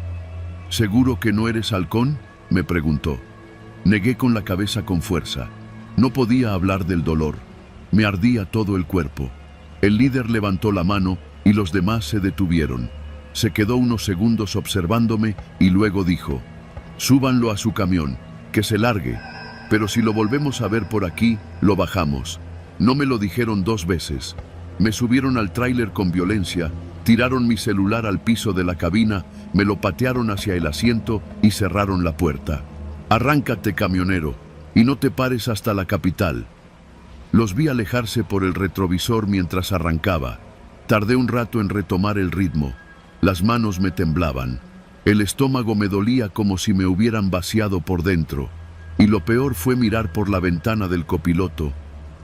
¿Seguro que no eres halcón?, me preguntó. Negué con la cabeza con fuerza. No podía hablar del dolor. Me ardía todo el cuerpo. El líder levantó la mano y los demás se detuvieron. Se quedó unos segundos observándome y luego dijo: súbanlo a su camión, que se largue, pero si lo volvemos a ver por aquí, lo bajamos. No me lo dijeron 2 veces. Me subieron al tráiler con violencia, tiraron mi celular al piso de la cabina, me lo patearon hacia el asiento y cerraron la puerta. Arráncate, camionero, y no te pares hasta la capital. Los vi alejarse por el retrovisor mientras arrancaba. Tardé un rato en retomar el ritmo. Las manos me temblaban. El estómago me dolía como si me hubieran vaciado por dentro. Y lo peor fue mirar por la ventana del copiloto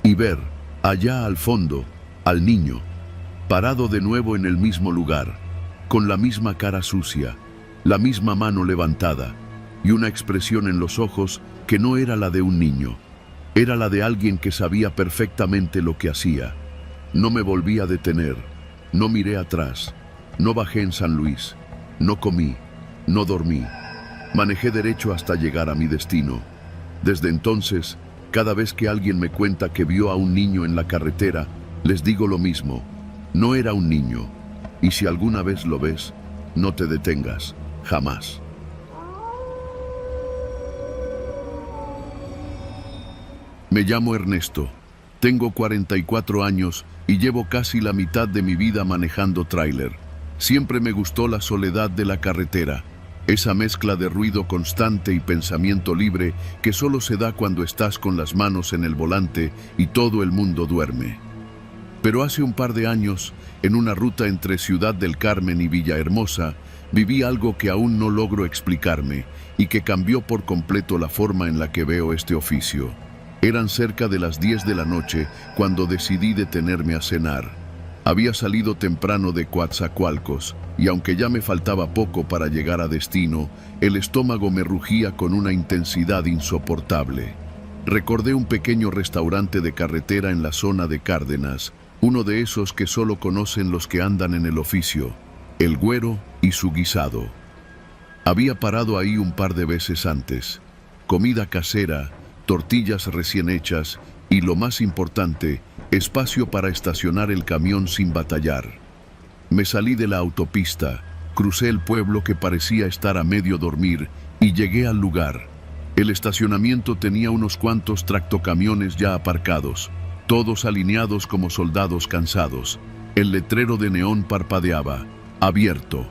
y ver, allá al fondo, al niño, parado de nuevo en el mismo lugar, con la misma cara sucia, la misma mano levantada y una expresión en los ojos que no era la de un niño. Era la de alguien que sabía perfectamente lo que hacía. No me volví a detener, no miré atrás, no bajé en San Luis, no comí, no dormí. Manejé derecho hasta llegar a mi destino. Desde entonces, cada vez que alguien me cuenta que vio a un niño en la carretera, les digo lo mismo: no era un niño. Y si alguna vez lo ves, no te detengas, jamás. Me llamo Ernesto, tengo 44 años y llevo casi la mitad de mi vida manejando tráiler. Siempre me gustó la soledad de la carretera, esa mezcla de ruido constante y pensamiento libre que solo se da cuando estás con las manos en el volante y todo el mundo duerme. Pero hace un par de años, en una ruta entre Ciudad del Carmen y Villahermosa, viví algo que aún no logro explicarme y que cambió por completo la forma en la que veo este oficio. Eran cerca de las 10 de la noche cuando decidí detenerme a cenar. Había salido temprano de Coatzacoalcos y aunque ya me faltaba poco para llegar a destino, el estómago me rugía con una intensidad insoportable. Recordé un pequeño restaurante de carretera en la zona de Cárdenas, uno de esos que solo conocen los que andan en el oficio, El Güero y su guisado. Había parado ahí un par de veces antes. Comida casera, tortillas recién hechas y, lo más importante, espacio para estacionar el camión sin batallar. Me salí de la autopista, crucé el pueblo que parecía estar a medio dormir y llegué al lugar. El estacionamiento tenía unos cuantos tractocamiones ya aparcados, todos alineados como soldados cansados. El letrero de neón parpadeaba, abierto.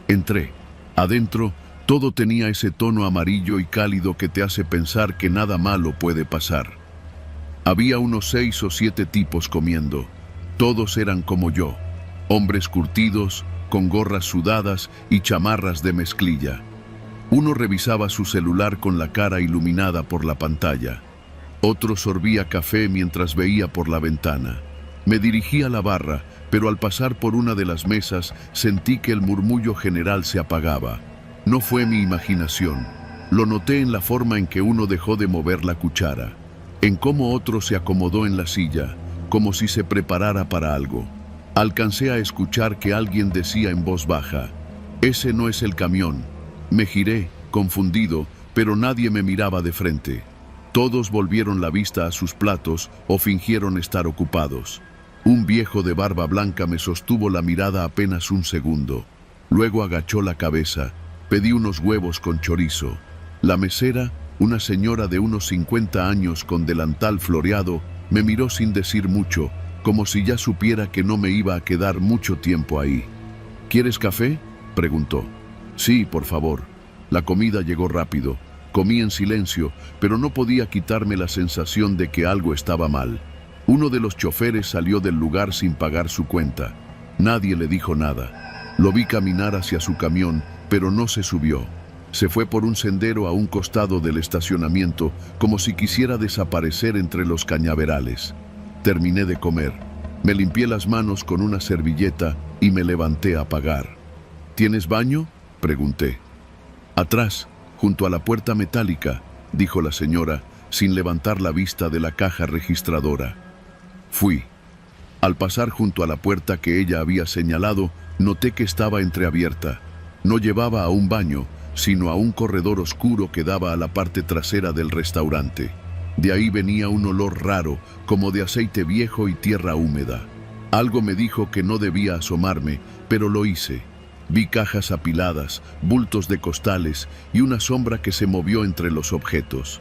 Entré. Adentro, todo tenía ese tono amarillo y cálido que te hace pensar que nada malo puede pasar. Había unos 6 o 7 tipos comiendo. Todos eran como yo, hombres curtidos, con gorras sudadas y chamarras de mezclilla. Uno revisaba su celular con la cara iluminada por la pantalla. Otro sorbía café mientras veía por la ventana. Me dirigí a la barra, pero al pasar por una de las mesas sentí que el murmullo general se apagaba. No fue mi imaginación. Lo noté en la forma en que uno dejó de mover la cuchara, en cómo otro se acomodó en la silla, como si se preparara para algo. Alcancé a escuchar que alguien decía en voz baja: «Ese no es el camión». Me giré, confundido, pero nadie me miraba de frente. Todos volvieron la vista a sus platos o fingieron estar ocupados. Un viejo de barba blanca me sostuvo la mirada apenas un segundo. Luego agachó la cabeza. Pedí unos huevos con chorizo. La mesera, una señora de unos 50 años con delantal floreado, me miró sin decir mucho, como si ya supiera que no me iba a quedar mucho tiempo ahí. ¿Quieres café?, preguntó. Sí, por favor. La comida llegó rápido. Comí en silencio, pero no podía quitarme la sensación de que algo estaba mal. Uno de los choferes salió del lugar sin pagar su cuenta. Nadie le dijo nada. Lo vi caminar hacia su camión, pero no se subió. Se fue por un sendero a un costado del estacionamiento, como si quisiera desaparecer entre los cañaverales. Terminé de comer. Me limpié las manos con una servilleta y me levanté a pagar. ¿Tienes baño?, pregunté. Atrás, junto a la puerta metálica, dijo la señora, sin levantar la vista de la caja registradora. Fui. Al pasar junto a la puerta que ella había señalado, noté que estaba entreabierta. No llevaba a un baño, sino a un corredor oscuro que daba a la parte trasera del restaurante. De ahí venía un olor raro, como de aceite viejo y tierra húmeda. Algo me dijo que no debía asomarme, pero lo hice. Vi cajas apiladas, bultos de costales y una sombra que se movió entre los objetos.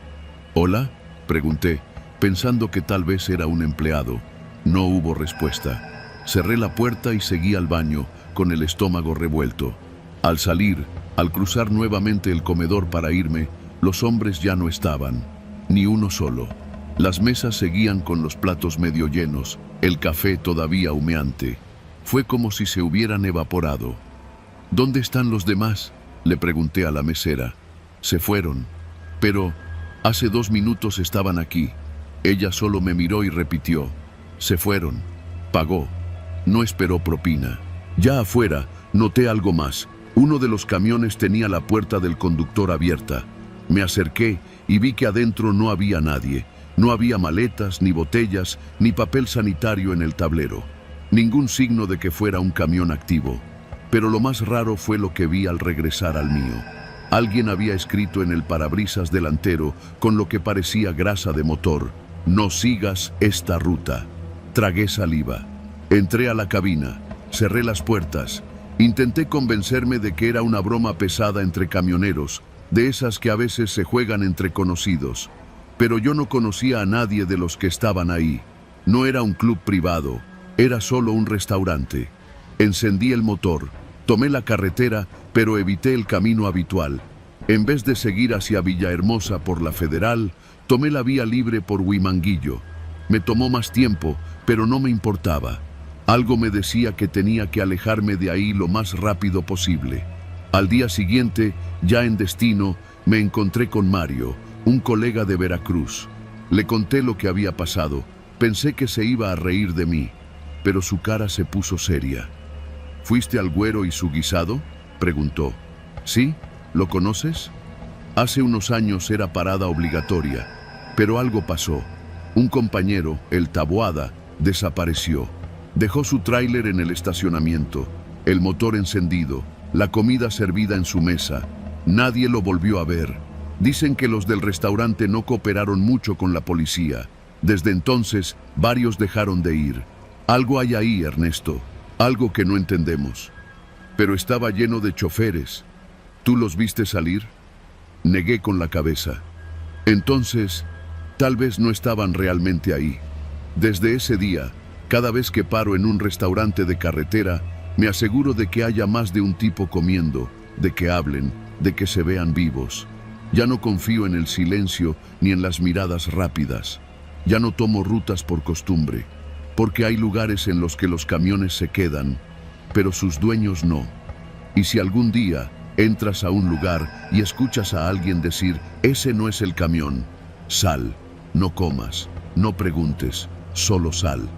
¿Hola?, pregunté, pensando que tal vez era un empleado. No hubo respuesta. Cerré la puerta y seguí al baño, con el estómago revuelto. Al salir, al cruzar nuevamente el comedor para irme, los hombres ya no estaban, ni uno solo. Las mesas seguían con los platos medio llenos, el café todavía humeante. Fue como si se hubieran evaporado. ¿Dónde están los demás?, le pregunté a la mesera. Se fueron. Pero hace 2 minutos estaban aquí. Ella solo me miró y repitió. Se fueron. Pagó. No esperó propina. Ya afuera, noté algo más. Uno de los camiones tenía la puerta del conductor abierta. Me acerqué y vi que adentro no había nadie. No había maletas, ni botellas, ni papel sanitario en el tablero. Ningún signo de que fuera un camión activo. Pero lo más raro fue lo que vi al regresar al mío. Alguien había escrito en el parabrisas delantero, con lo que parecía grasa de motor: no sigas esta ruta. Tragué saliva. Entré a la cabina. Cerré las puertas. Intenté convencerme de que era una broma pesada entre camioneros, de esas que a veces se juegan entre conocidos. Pero yo no conocía a nadie de los que estaban ahí. No era un club privado, era solo un restaurante. Encendí el motor, tomé la carretera, pero evité el camino habitual. En vez de seguir hacia Villahermosa por la Federal, tomé la vía libre por Huimanguillo. Me tomó más tiempo, pero no me importaba. Algo me decía que tenía que alejarme de ahí lo más rápido posible. Al día siguiente, ya en destino, me encontré con Mario, un colega de Veracruz. Le conté lo que había pasado. Pensé que se iba a reír de mí, pero su cara se puso seria. ¿Fuiste al Güero y su guisado?, preguntó. ¿Sí? ¿Lo conoces? Hace unos años era parada obligatoria, pero algo pasó. Un compañero, el Taboada, desapareció. Dejó su tráiler en el estacionamiento, el motor encendido, la comida servida en su mesa. Nadie lo volvió a ver. Dicen que los del restaurante no cooperaron mucho con la policía. Desde entonces, varios dejaron de ir. Algo hay ahí, Ernesto. Algo que no entendemos. Pero estaba lleno de choferes. ¿Tú los viste salir? Negué con la cabeza. Entonces, tal vez no estaban realmente ahí. Desde ese día, cada vez que paro en un restaurante de carretera, me aseguro de que haya más de un tipo comiendo, de que hablen, de que se vean vivos. Ya no confío en el silencio ni en las miradas rápidas. Ya no tomo rutas por costumbre, porque hay lugares en los que los camiones se quedan, pero sus dueños no. Y si algún día entras a un lugar y escuchas a alguien decir, ese no es el camión, sal, no comas, no preguntes, solo sal.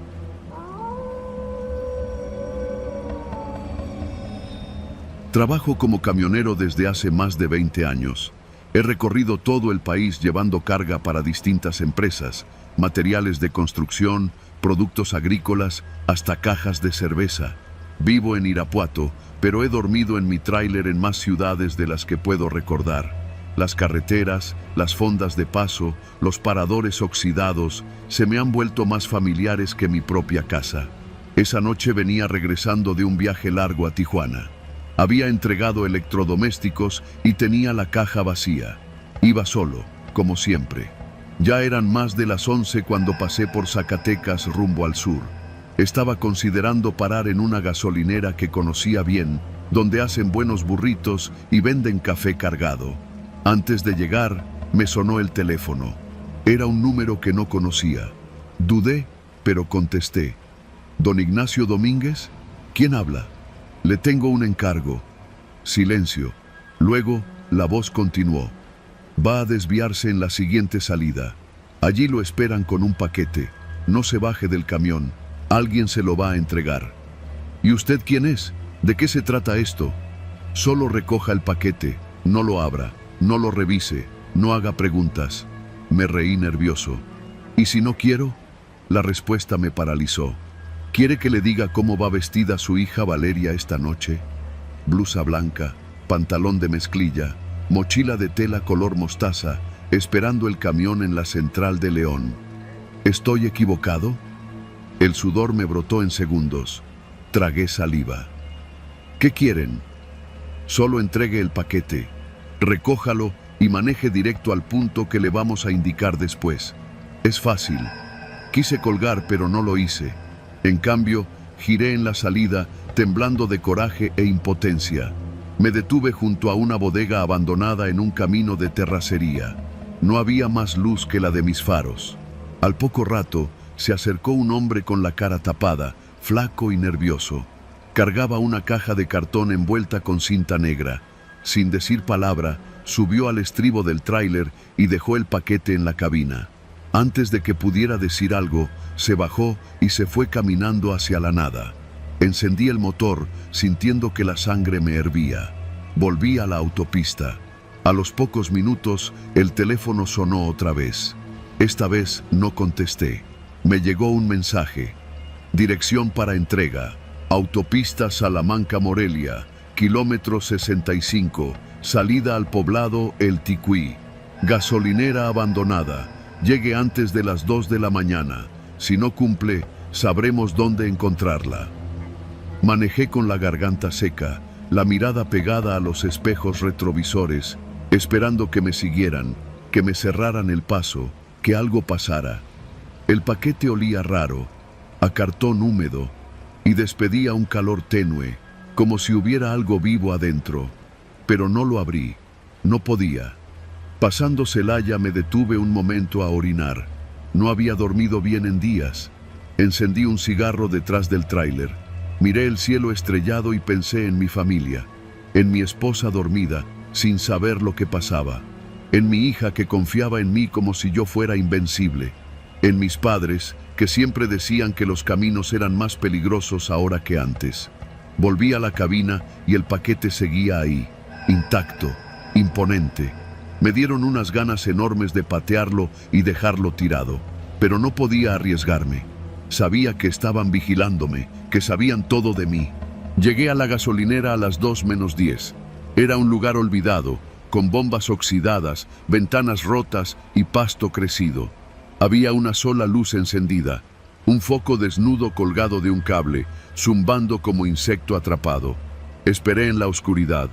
Trabajo como camionero desde hace más de 20 años. He recorrido todo el país llevando carga para distintas empresas, materiales de construcción, productos agrícolas, hasta cajas de cerveza. Vivo en Irapuato, pero he dormido en mi tráiler en más ciudades de las que puedo recordar. Las carreteras, las fondas de paso, los paradores oxidados, se me han vuelto más familiares que mi propia casa. Esa noche venía regresando de un viaje largo a Tijuana. Había entregado electrodomésticos y tenía la caja vacía. Iba solo, como siempre. Ya eran más de las 11 cuando pasé por Zacatecas rumbo al sur. Estaba considerando parar en una gasolinera que conocía bien, donde hacen buenos burritos y venden café cargado. Antes de llegar, me sonó el teléfono. Era un número que no conocía. Dudé, pero contesté. ¿Don Ignacio Domínguez? ¿Quién habla? Le tengo un encargo. Silencio. Luego, la voz continuó. Va a desviarse en la siguiente salida. Allí lo esperan con un paquete. No se baje del camión. Alguien se lo va a entregar. ¿Y usted quién es? ¿De qué se trata esto? Solo recoja el paquete. No lo abra. No lo revise. No haga preguntas. Me reí nervioso. ¿Y si no quiero? La respuesta me paralizó. ¿Quiere que le diga cómo va vestida su hija Valeria esta noche? Blusa blanca, pantalón de mezclilla, mochila de tela color mostaza, esperando el camión en la central de León. ¿Estoy equivocado? El sudor me brotó en segundos. Tragué saliva. ¿Qué quieren? Solo entregue el paquete. Recójalo y maneje directo al punto que le vamos a indicar después. Es fácil. Quise colgar, pero no lo hice. En cambio, giré en la salida, temblando de coraje e impotencia. Me detuve junto a una bodega abandonada en un camino de terracería. No había más luz que la de mis faros. Al poco rato, se acercó un hombre con la cara tapada, flaco y nervioso. Cargaba una caja de cartón envuelta con cinta negra. Sin decir palabra, subió al estribo del tráiler y dejó el paquete en la cabina. Antes de que pudiera decir algo, se bajó y se fue caminando hacia la nada. Encendí el motor, sintiendo que la sangre me hervía. Volví a la autopista. A los pocos minutos, el teléfono sonó otra vez. Esta vez no contesté. Me llegó un mensaje. Dirección para entrega. Autopista Salamanca-Morelia, kilómetro 65, salida al poblado El Ticuí. Gasolinera abandonada. Llegue antes de las 2 de la mañana. Si no cumple, sabremos dónde encontrarla. Manejé con la garganta seca, la mirada pegada a los espejos retrovisores, esperando que me siguieran, que me cerraran el paso, que algo pasara. El paquete olía raro, a cartón húmedo, y despedía un calor tenue, como si hubiera algo vivo adentro. Pero no lo abrí, no podía. Pasando Celaya me detuve un momento a orinar. No había dormido bien en días. Encendí un cigarro detrás del tráiler. Miré el cielo estrellado y pensé en mi familia, en mi esposa dormida, sin saber lo que pasaba, en mi hija que confiaba en mí como si yo fuera invencible, en mis padres que siempre decían que los caminos eran más peligrosos ahora que antes. Volví a la cabina y el paquete seguía ahí, intacto, imponente. Me dieron unas ganas enormes de patearlo y dejarlo tirado, pero no podía arriesgarme. Sabía que estaban vigilándome, que sabían todo de mí. Llegué a la gasolinera a las 2:10. Era un lugar olvidado, con bombas oxidadas, ventanas rotas y pasto crecido. Había una sola luz encendida, un foco desnudo colgado de un cable, zumbando como insecto atrapado. Esperé en la oscuridad.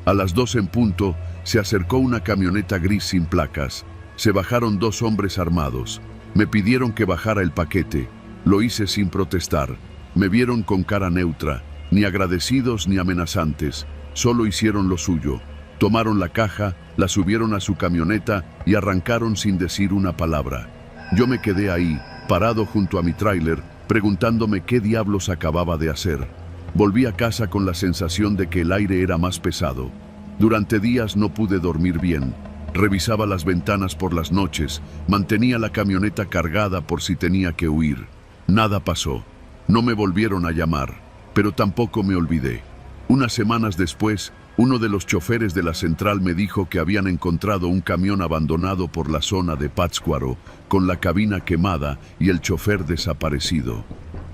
A las 2 en punto, se acercó una camioneta gris sin placas. Se bajaron 2 hombres armados. Me pidieron que bajara el paquete. Lo hice sin protestar. Me vieron con cara neutra, ni agradecidos ni amenazantes. Solo hicieron lo suyo. Tomaron la caja, la subieron a su camioneta y arrancaron sin decir una palabra. Yo me quedé ahí, parado junto a mi tráiler, preguntándome qué diablos acababa de hacer. Volví a casa con la sensación de que el aire era más pesado. Durante días no pude dormir bien. Revisaba las ventanas por las noches, mantenía la camioneta cargada por si tenía que huir. Nada pasó. No me volvieron a llamar, pero tampoco me olvidé. Unas semanas después, uno de los choferes de la central me dijo que habían encontrado un camión abandonado por la zona de Pátzcuaro, con la cabina quemada y el chofer desaparecido.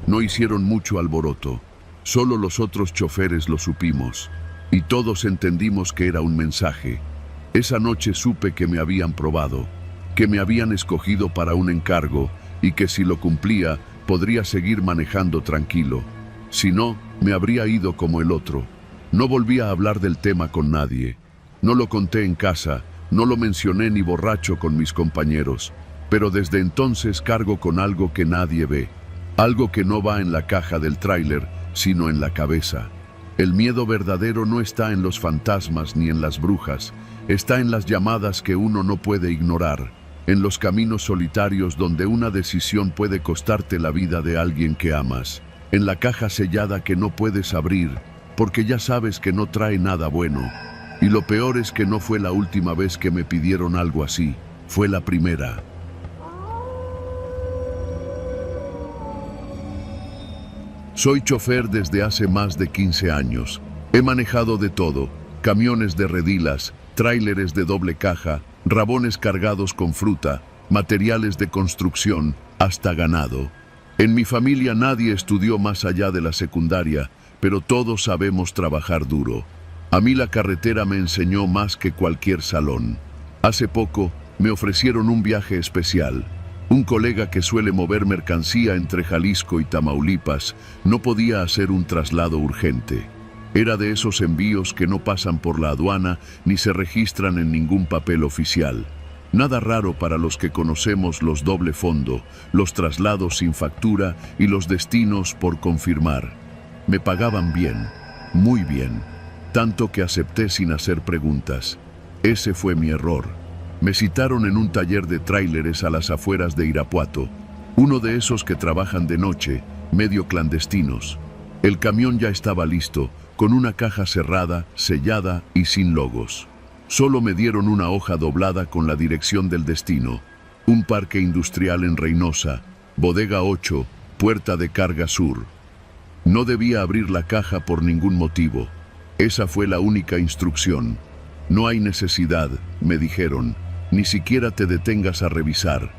No hicieron mucho alboroto. Solo los otros choferes lo supimos, y todos entendimos que era un mensaje. Esa noche supe que me habían probado, que me habían escogido para un encargo, y que si lo cumplía, podría seguir manejando tranquilo. Si no, me habría ido como el otro. No volví a hablar del tema con nadie. No lo conté en casa, no lo mencioné ni borracho con mis compañeros, pero desde entonces cargo con algo que nadie ve, algo que no va en la caja del tráiler, sino en la cabeza. El miedo verdadero no está en los fantasmas ni en las brujas, está en las llamadas que uno no puede ignorar, en los caminos solitarios donde una decisión puede costarte la vida de alguien que amas, en la caja sellada que no puedes abrir, porque ya sabes que no trae nada bueno. Y lo peor es que no fue la última vez que me pidieron algo así, fue la primera. Soy chofer desde hace más de 15 años. He manejado de todo, camiones de redilas, tráileres de doble caja, rabones cargados con fruta, materiales de construcción, hasta ganado. En mi familia nadie estudió más allá de la secundaria, pero todos sabemos trabajar duro. A mí la carretera me enseñó más que cualquier salón. Hace poco me ofrecieron un viaje especial. Un colega que suele mover mercancía entre Jalisco y Tamaulipas no podía hacer un traslado urgente. Era de esos envíos que no pasan por la aduana ni se registran en ningún papel oficial. Nada raro para los que conocemos los doble fondo, los traslados sin factura y los destinos por confirmar. Me pagaban bien, muy bien, tanto que acepté sin hacer preguntas. Ese fue mi error. Me citaron en un taller de tráileres a las afueras de Irapuato, uno de esos que trabajan de noche, medio clandestinos. El camión ya estaba listo, con una caja cerrada, sellada y sin logos. Solo me dieron una hoja doblada con la dirección del destino, un parque industrial en Reynosa, bodega 8, puerta de carga sur. No debía abrir la caja por ningún motivo. Esa fue la única instrucción. No hay necesidad, me dijeron, ni siquiera te detengas a revisar.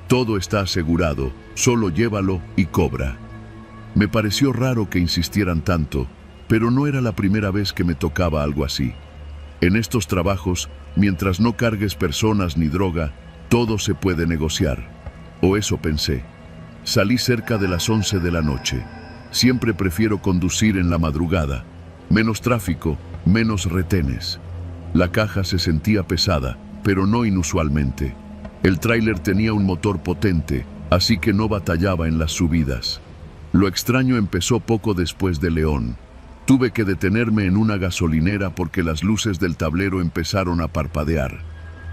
Todo está asegurado, solo llévalo y cobra. Me pareció raro que insistieran tanto, pero no era la primera vez que me tocaba algo así. En estos trabajos, mientras no cargues personas ni droga, todo se puede negociar. O eso pensé. Salí cerca de las 11 de la noche. Siempre prefiero conducir en la madrugada. Menos tráfico, menos retenes. La caja se sentía pesada, pero no inusualmente. El tráiler tenía un motor potente, así que no batallaba en las subidas. Lo extraño empezó poco después de León. Tuve que detenerme en una gasolinera porque las luces del tablero empezaron a parpadear.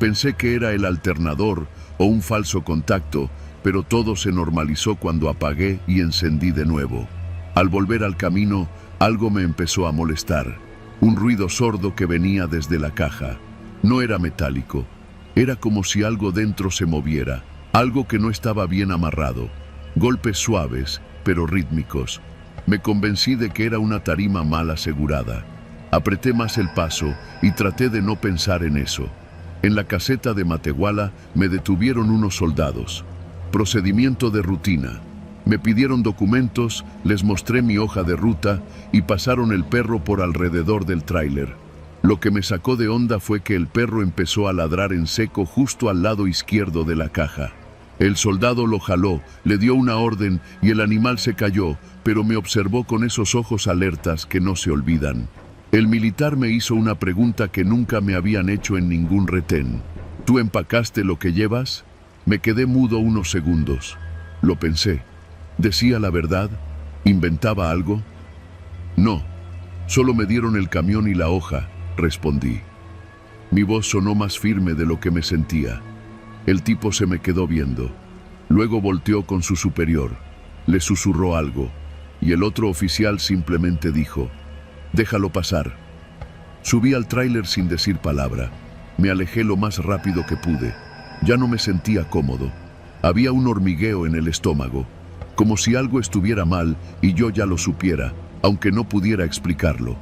Pensé que era el alternador o un falso contacto, pero todo se normalizó cuando apagué y encendí de nuevo. Al volver al camino, algo me empezó a molestar. Un ruido sordo que venía desde la caja. No era metálico. Era como si algo dentro se moviera, algo que no estaba bien amarrado. Golpes suaves, pero rítmicos. Me convencí de que era una tarima mal asegurada. Apreté más el paso y traté de no pensar en eso. En la caseta de Matehuala me detuvieron unos soldados. Procedimiento de rutina. Me pidieron documentos, les mostré mi hoja de ruta y pasaron el perro por alrededor del tráiler. Lo que me sacó de onda fue que el perro empezó a ladrar en seco justo al lado izquierdo de la caja. El soldado lo jaló, le dio una orden y el animal se cayó, pero me observó con esos ojos alertas que no se olvidan. El militar me hizo una pregunta que nunca me habían hecho en ningún retén. ¿Tú empacaste lo que llevas? Me quedé mudo unos segundos. Lo pensé. ¿Decía la verdad? ¿Inventaba algo? No, solo me dieron el camión y la hoja, respondí. Mi voz sonó más firme de lo que me sentía. El tipo se me quedó viendo. Luego volteó con su superior. Le susurró algo, y el otro oficial simplemente dijo: «Déjalo pasar». Subí al tráiler sin decir palabra. Me alejé lo más rápido que pude. Ya no me sentía cómodo. Había un hormigueo en el estómago, como si algo estuviera mal y yo ya lo supiera, aunque no pudiera explicarlo.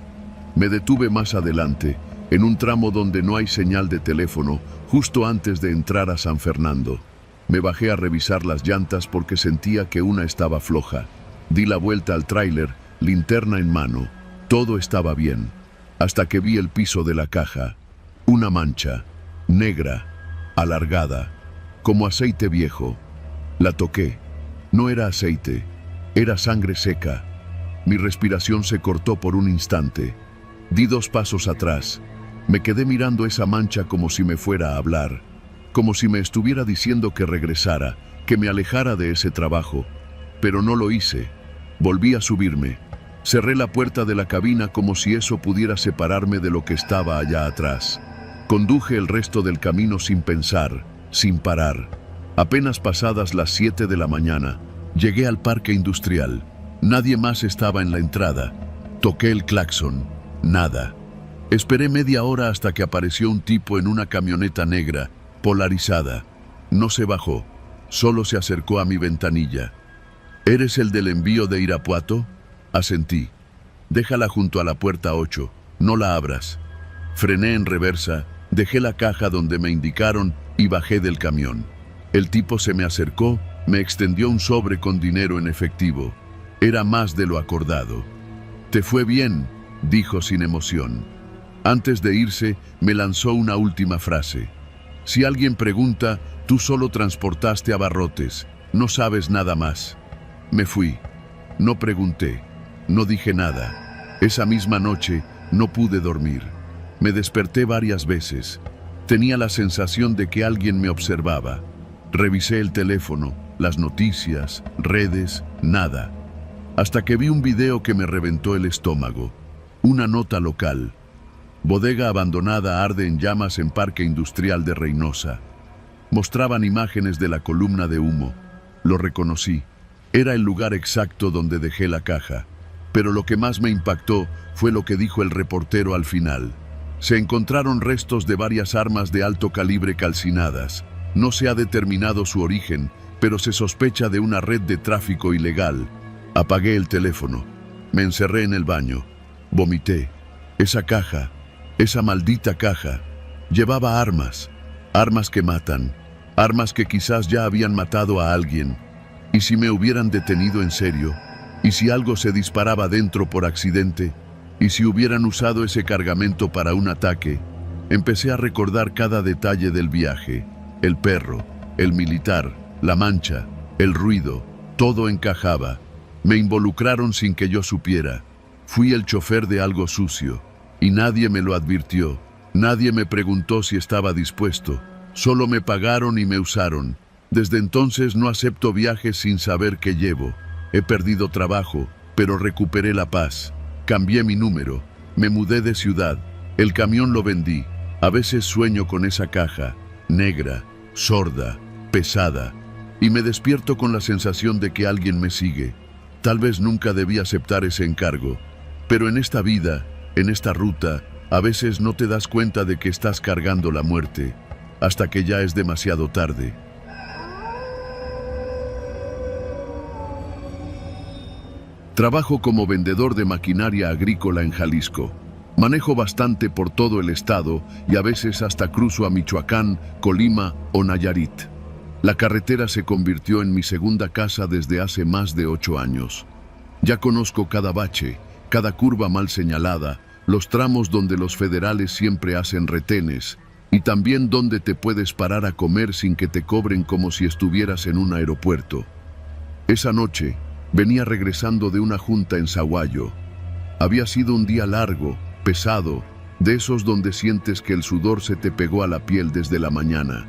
Me detuve más adelante, en un tramo donde no hay señal de teléfono, justo antes de entrar a San Fernando. Me bajé a revisar las llantas porque sentía que una estaba floja. Di la vuelta al tráiler, linterna en mano. Todo estaba bien, hasta que vi el piso de la caja. Una mancha, negra, alargada, como aceite viejo. La toqué. No era aceite, era sangre seca. Mi respiración se cortó por un instante. Di 2 pasos atrás. Me quedé mirando esa mancha como si me fuera a hablar, como si me estuviera diciendo que regresara, que me alejara de ese trabajo. Pero no lo hice. Volví a subirme. Cerré la puerta de la cabina como si eso pudiera separarme de lo que estaba allá atrás. Conduje el resto del camino sin pensar, sin parar. Apenas pasadas las 7 de la mañana, llegué al parque industrial. Nadie más estaba en la entrada. Toqué el claxon. Nada. Esperé media hora hasta que apareció un tipo en una camioneta negra, polarizada. No se bajó, solo se acercó a mi ventanilla. ¿Eres el del envío de Irapuato? Asentí. Déjala junto a la puerta 8, no la abras. Frené en reversa, dejé la caja donde me indicaron y bajé del camión. El tipo se me acercó, me extendió un sobre con dinero en efectivo. Era más de lo acordado. «Te fue bien», dijo sin emoción. Antes de irse, me lanzó una última frase. «Si alguien pregunta, tú solo transportaste abarrotes, no sabes nada más». Me fui. No pregunté, no dije nada. Esa misma noche no pude dormir. Me desperté varias veces. Tenía la sensación de que alguien me observaba. Revisé el teléfono, las noticias, redes, nada. Hasta que vi un video que me reventó el estómago. Una nota local. Bodega abandonada arde en llamas en Parque Industrial de Reynosa. Mostraban imágenes de la columna de humo. Lo reconocí. Era el lugar exacto donde dejé la caja. Pero lo que más me impactó fue lo que dijo el reportero al final. Se encontraron restos de varias armas de alto calibre calcinadas. No se ha determinado su origen, pero se sospecha de una red de tráfico ilegal. Apagué el teléfono. Me encerré en el baño. Vomité. Esa caja, esa maldita caja, llevaba armas. Armas que matan. Armas que quizás ya habían matado a alguien. ¿Y si me hubieran detenido en serio? ¿Y si algo se disparaba dentro por accidente? ¿Y si hubieran usado ese cargamento para un ataque? Empecé a recordar cada detalle del viaje. El perro, el militar, la mancha, el ruido, todo encajaba. Me involucraron sin que yo supiera. Fui el chofer de algo sucio. Y nadie me lo advirtió. Nadie me preguntó si estaba dispuesto. Solo me pagaron y me usaron. Desde entonces no acepto viajes sin saber qué llevo. He perdido trabajo, pero recuperé la paz. Cambié mi número. Me mudé de ciudad. El camión lo vendí. A veces sueño con esa caja, negra, sorda, pesada. Y me despierto con la sensación de que alguien me sigue. Tal vez nunca debí aceptar ese encargo. Pero en esta vida, en esta ruta, a veces no te das cuenta de que estás cargando la muerte, hasta que ya es demasiado tarde. Trabajo como vendedor de maquinaria agrícola en Jalisco. Manejo bastante por todo el estado y a veces hasta cruzo a Michoacán, Colima o Nayarit. La carretera se convirtió en mi segunda casa desde hace más de 8 años. Ya conozco cada bache, cada curva mal señalada, los tramos donde los federales siempre hacen retenes y también donde te puedes parar a comer sin que te cobren como si estuvieras en un aeropuerto. Esa noche, venía regresando de una junta en Sahuayo. Había sido un día largo, pesado, de esos donde sientes que el sudor se te pegó a la piel desde la mañana.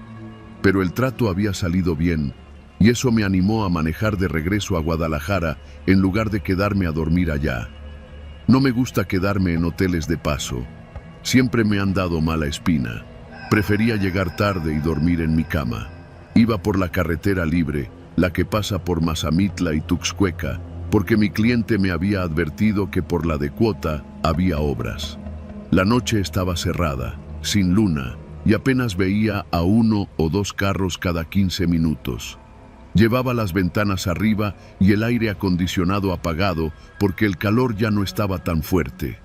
Pero el trato había salido bien, y eso me animó a manejar de regreso a Guadalajara en lugar de quedarme a dormir allá. No me gusta quedarme en hoteles de paso. Siempre me han dado mala espina. Prefería llegar tarde y dormir en mi cama. Iba por la carretera libre, la que pasa por Mazamitla y Tuxcueca, porque mi cliente me había advertido que por la de Cuota había obras. La noche estaba cerrada, sin luna, y apenas veía a 1 o 2 carros cada 15 minutos. Llevaba las ventanas arriba y el aire acondicionado apagado porque el calor ya no estaba tan fuerte.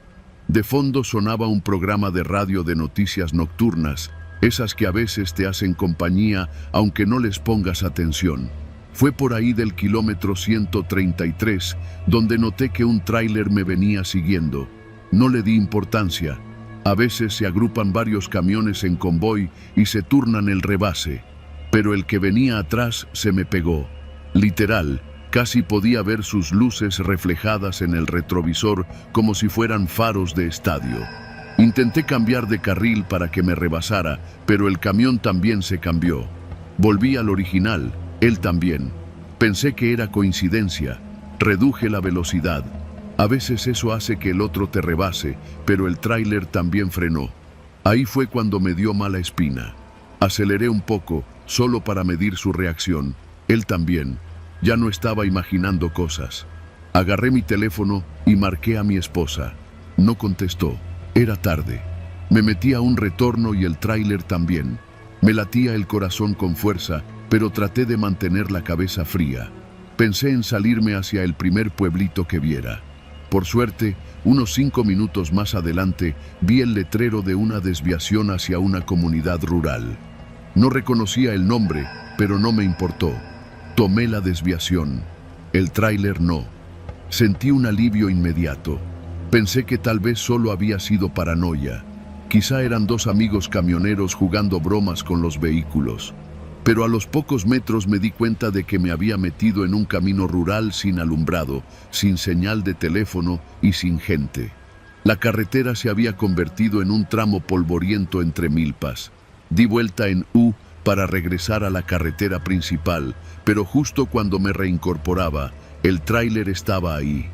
De fondo sonaba un programa de radio de noticias nocturnas, esas que a veces te hacen compañía aunque no les pongas atención. Fue por ahí del kilómetro 133 donde noté que un tráiler me venía siguiendo. No le di importancia. A veces se agrupan varios camiones en convoy y se turnan el rebase. Pero el que venía atrás se me pegó. Literal, Casi podía ver sus luces reflejadas en el retrovisor como si fueran faros de estadio. Intenté cambiar de carril para que me rebasara, pero el camión también se cambió. Volví al original, él también. Pensé que era coincidencia. Reduje la velocidad. A veces eso hace que el otro te rebase, pero el tráiler también frenó. Ahí fue cuando me dio mala espina. Aceleré un poco, solo para medir su reacción. Él también. Ya no estaba imaginando cosas. Agarré mi teléfono y marqué a mi esposa. No contestó. Era tarde. Me metí a un retorno y el tráiler también. Me latía el corazón con fuerza, pero traté de mantener la cabeza fría. Pensé en salirme hacia el primer pueblito que viera. Por suerte, unos 5 minutos más adelante, vi el letrero de una desviación hacia una comunidad rural. No reconocía el nombre, pero no me importó. Tomé la desviación. El tráiler no. Sentí un alivio inmediato. Pensé que tal vez solo había sido paranoia. Quizá eran 2 amigos camioneros jugando bromas con los vehículos. Pero a los pocos metros me di cuenta de que me había metido en un camino rural sin alumbrado, sin señal de teléfono y sin gente. La carretera se había convertido en un tramo polvoriento entre milpas. Di vuelta en U para regresar a la carretera principal, pero justo cuando me reincorporaba, el tráiler estaba ahí,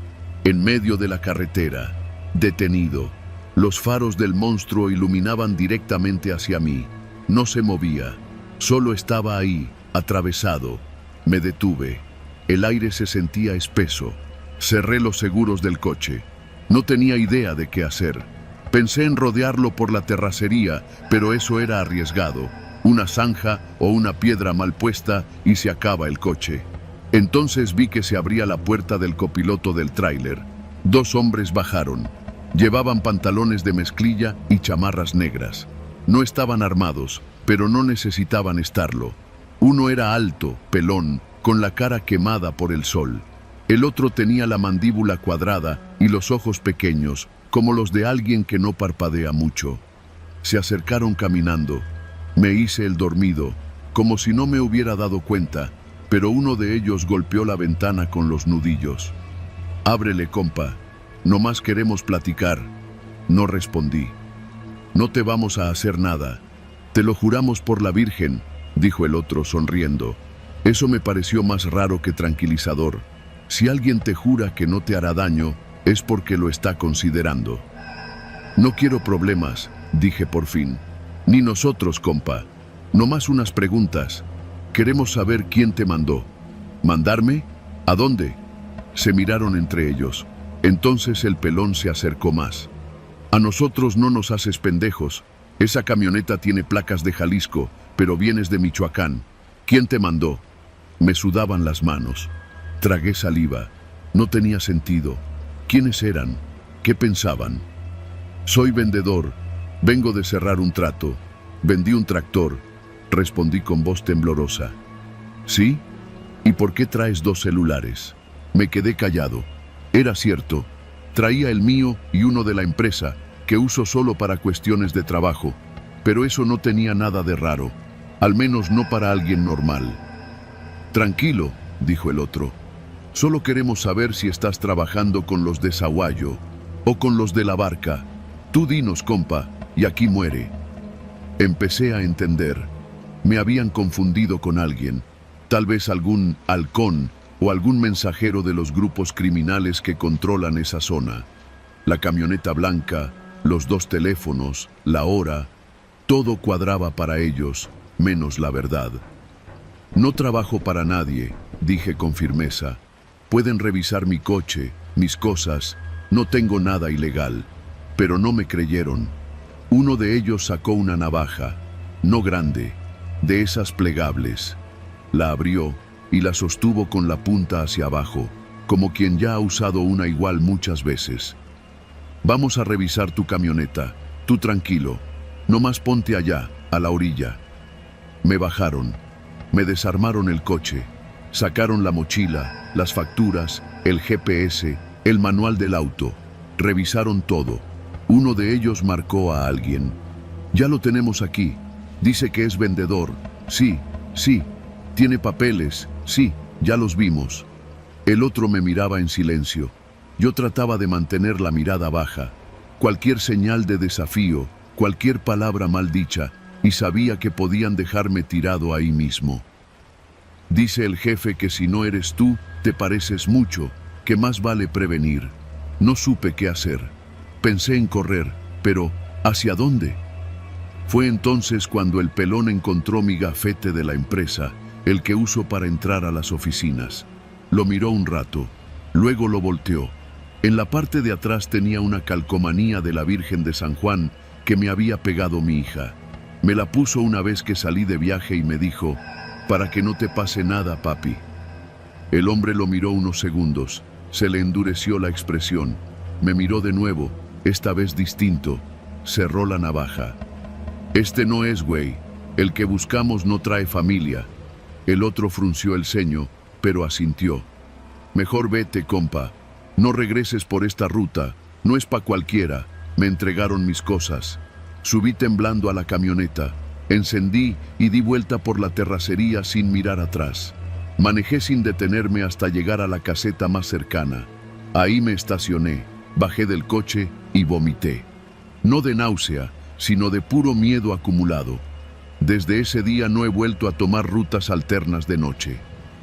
en medio de la carretera, detenido. Los faros del monstruo iluminaban directamente hacia mí. No se movía, solo estaba ahí, atravesado. Me detuve. El aire se sentía espeso. Cerré los seguros del coche. No tenía idea de qué hacer. Pensé en rodearlo por la terracería, pero eso era arriesgado. Una zanja o una piedra mal puesta y se acaba el coche. Entonces vi que se abría la puerta del copiloto del tráiler. 2 hombres bajaron. Llevaban pantalones de mezclilla y chamarras negras. No estaban armados, pero no necesitaban estarlo. Uno era alto, pelón, con la cara quemada por el sol. El otro tenía la mandíbula cuadrada y los ojos pequeños, como los de alguien que no parpadea mucho. Se acercaron caminando. Me hice el dormido, como si no me hubiera dado cuenta, pero uno de ellos golpeó la ventana con los nudillos. «Ábrele, compa. Nomás queremos platicar». No respondí. «No te vamos a hacer nada. Te lo juramos por la Virgen», dijo el otro sonriendo. Eso me pareció más raro que tranquilizador. Si alguien te jura que no te hará daño, es porque lo está considerando. «No quiero problemas», dije por fin. «Ni nosotros, compa. Nomás unas preguntas. Queremos saber quién te mandó». «¿Mandarme? ¿A dónde?» Se miraron entre ellos. Entonces el pelón se acercó más. «A nosotros no nos haces pendejos. Esa camioneta tiene placas de Jalisco, pero vienes de Michoacán. ¿Quién te mandó?» Me sudaban las manos. Tragué saliva. No tenía sentido. ¿Quiénes eran? ¿Qué pensaban? «Soy vendedor. Vengo de cerrar un trato. Vendí un tractor», respondí con voz temblorosa. «¿Sí? ¿Y por qué traes 2 celulares?» Me quedé callado. Era cierto. Traía el mío y uno de la empresa, que uso solo para cuestiones de trabajo. Pero eso no tenía nada de raro. Al menos no para alguien normal. «Tranquilo», dijo el otro. «Solo queremos saber si estás trabajando con los de Sahuayo o con los de la barca. Tú dinos, compa, y aquí muere». Empecé a entender. Me habían confundido con alguien. Tal vez algún halcón o algún mensajero de los grupos criminales que controlan esa zona. La camioneta blanca, los 2 teléfonos, la hora, todo cuadraba para ellos, menos la verdad. «No trabajo para nadie», dije con firmeza. «Pueden revisar mi coche, mis cosas, no tengo nada ilegal». Pero no me creyeron. Uno de ellos sacó una navaja, no grande, de esas plegables. La abrió y la sostuvo con la punta hacia abajo, como quien ya ha usado una igual muchas veces. «Vamos a revisar tu camioneta. Tú tranquilo. Nomás ponte allá, a la orilla». Me bajaron. Me desarmaron el coche. Sacaron la mochila, las facturas, el GPS, el manual del auto. Revisaron todo. Uno de ellos marcó a alguien. «Ya lo tenemos aquí. Dice que es vendedor. Sí, sí. Tiene papeles. Sí, ya los vimos». El otro me miraba en silencio. Yo trataba de mantener la mirada baja. Cualquier señal de desafío, cualquier palabra mal dicha, y sabía que podían dejarme tirado ahí mismo. Dice el jefe que si no eres tú, te pareces mucho, que más vale prevenir. No supe qué hacer. Pensé en correr, pero ¿hacia dónde? Fue entonces cuando el pelón encontró mi gafete de la empresa, el que uso para entrar a las oficinas. Lo miró un rato, luego lo volteó. En la parte de atrás tenía una calcomanía de la Virgen de San Juan que me había pegado mi hija. Me la puso una vez que salí de viaje y me dijo, para que no te pase nada, papi. El hombre lo miró unos segundos, se le endureció la expresión, me miró de nuevo, esta vez distinto, cerró la navaja. Este no es, güey, el que buscamos no trae familia. El otro frunció el ceño, pero asintió. Mejor vete, compa, no regreses por esta ruta, no es pa' cualquiera. Me entregaron mis cosas. Subí temblando a la camioneta, encendí y di vuelta por la terracería sin mirar atrás. Manejé sin detenerme hasta llegar a la caseta más cercana. Ahí me estacioné, bajé del coche y vomité. No de náusea, sino de puro miedo acumulado. Desde ese día no he vuelto a tomar rutas alternas de noche.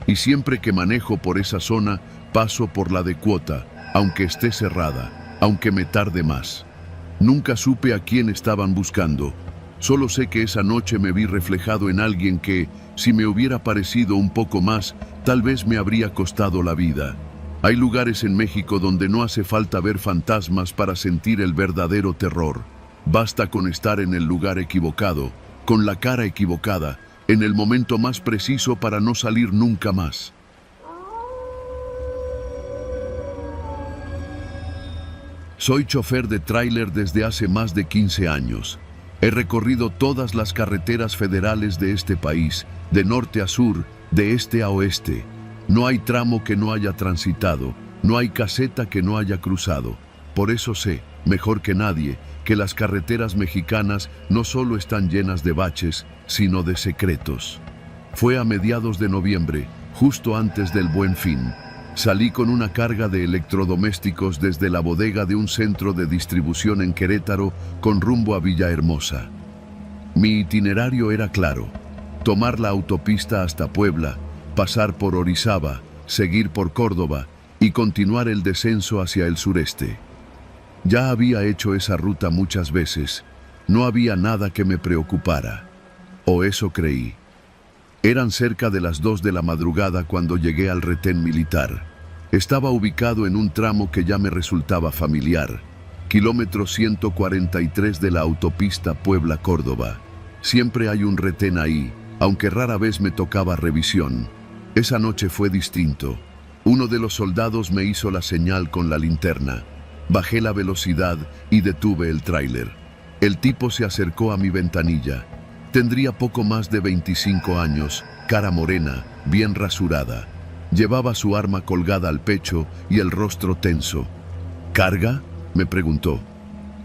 Y siempre que manejo por esa zona, paso por la de Cuota, aunque esté cerrada, aunque me tarde más. Nunca supe a quién estaban buscando. Solo sé que esa noche me vi reflejado en alguien que, si me hubiera parecido un poco más, tal vez me habría costado la vida. Hay lugares en México donde no hace falta ver fantasmas para sentir el verdadero terror. Basta con estar en el lugar equivocado, con la cara equivocada, en el momento más preciso para no salir nunca más. Soy chofer de tráiler desde hace más de 15 años. He recorrido todas las carreteras federales de este país, de norte a sur, de este a oeste. No hay tramo que no haya transitado, no hay caseta que no haya cruzado. Por eso sé, mejor que nadie, que las carreteras mexicanas no solo están llenas de baches, sino de secretos. Fue a mediados de noviembre, justo antes del Buen Fin. Salí con una carga de electrodomésticos desde la bodega de un centro de distribución en Querétaro con rumbo a Villahermosa. Mi itinerario era claro: tomar la autopista hasta Puebla, pasar por Orizaba, seguir por Córdoba y continuar el descenso hacia el sureste. Ya había hecho esa ruta muchas veces, no había nada que me preocupara, o eso creí. Eran cerca de las 2 de la madrugada cuando llegué al retén militar. Estaba ubicado en un tramo que ya me resultaba familiar, kilómetro 143 de la autopista Puebla-Córdoba. Siempre hay un retén ahí, aunque rara vez me tocaba revisión. Esa noche fue distinto. Uno de los soldados me hizo la señal con la linterna. Bajé la velocidad y detuve el tráiler. El tipo se acercó a mi ventanilla. Tendría poco más de 25 años, cara morena, bien rasurada. Llevaba su arma colgada al pecho y el rostro tenso. ¿Carga?, me preguntó.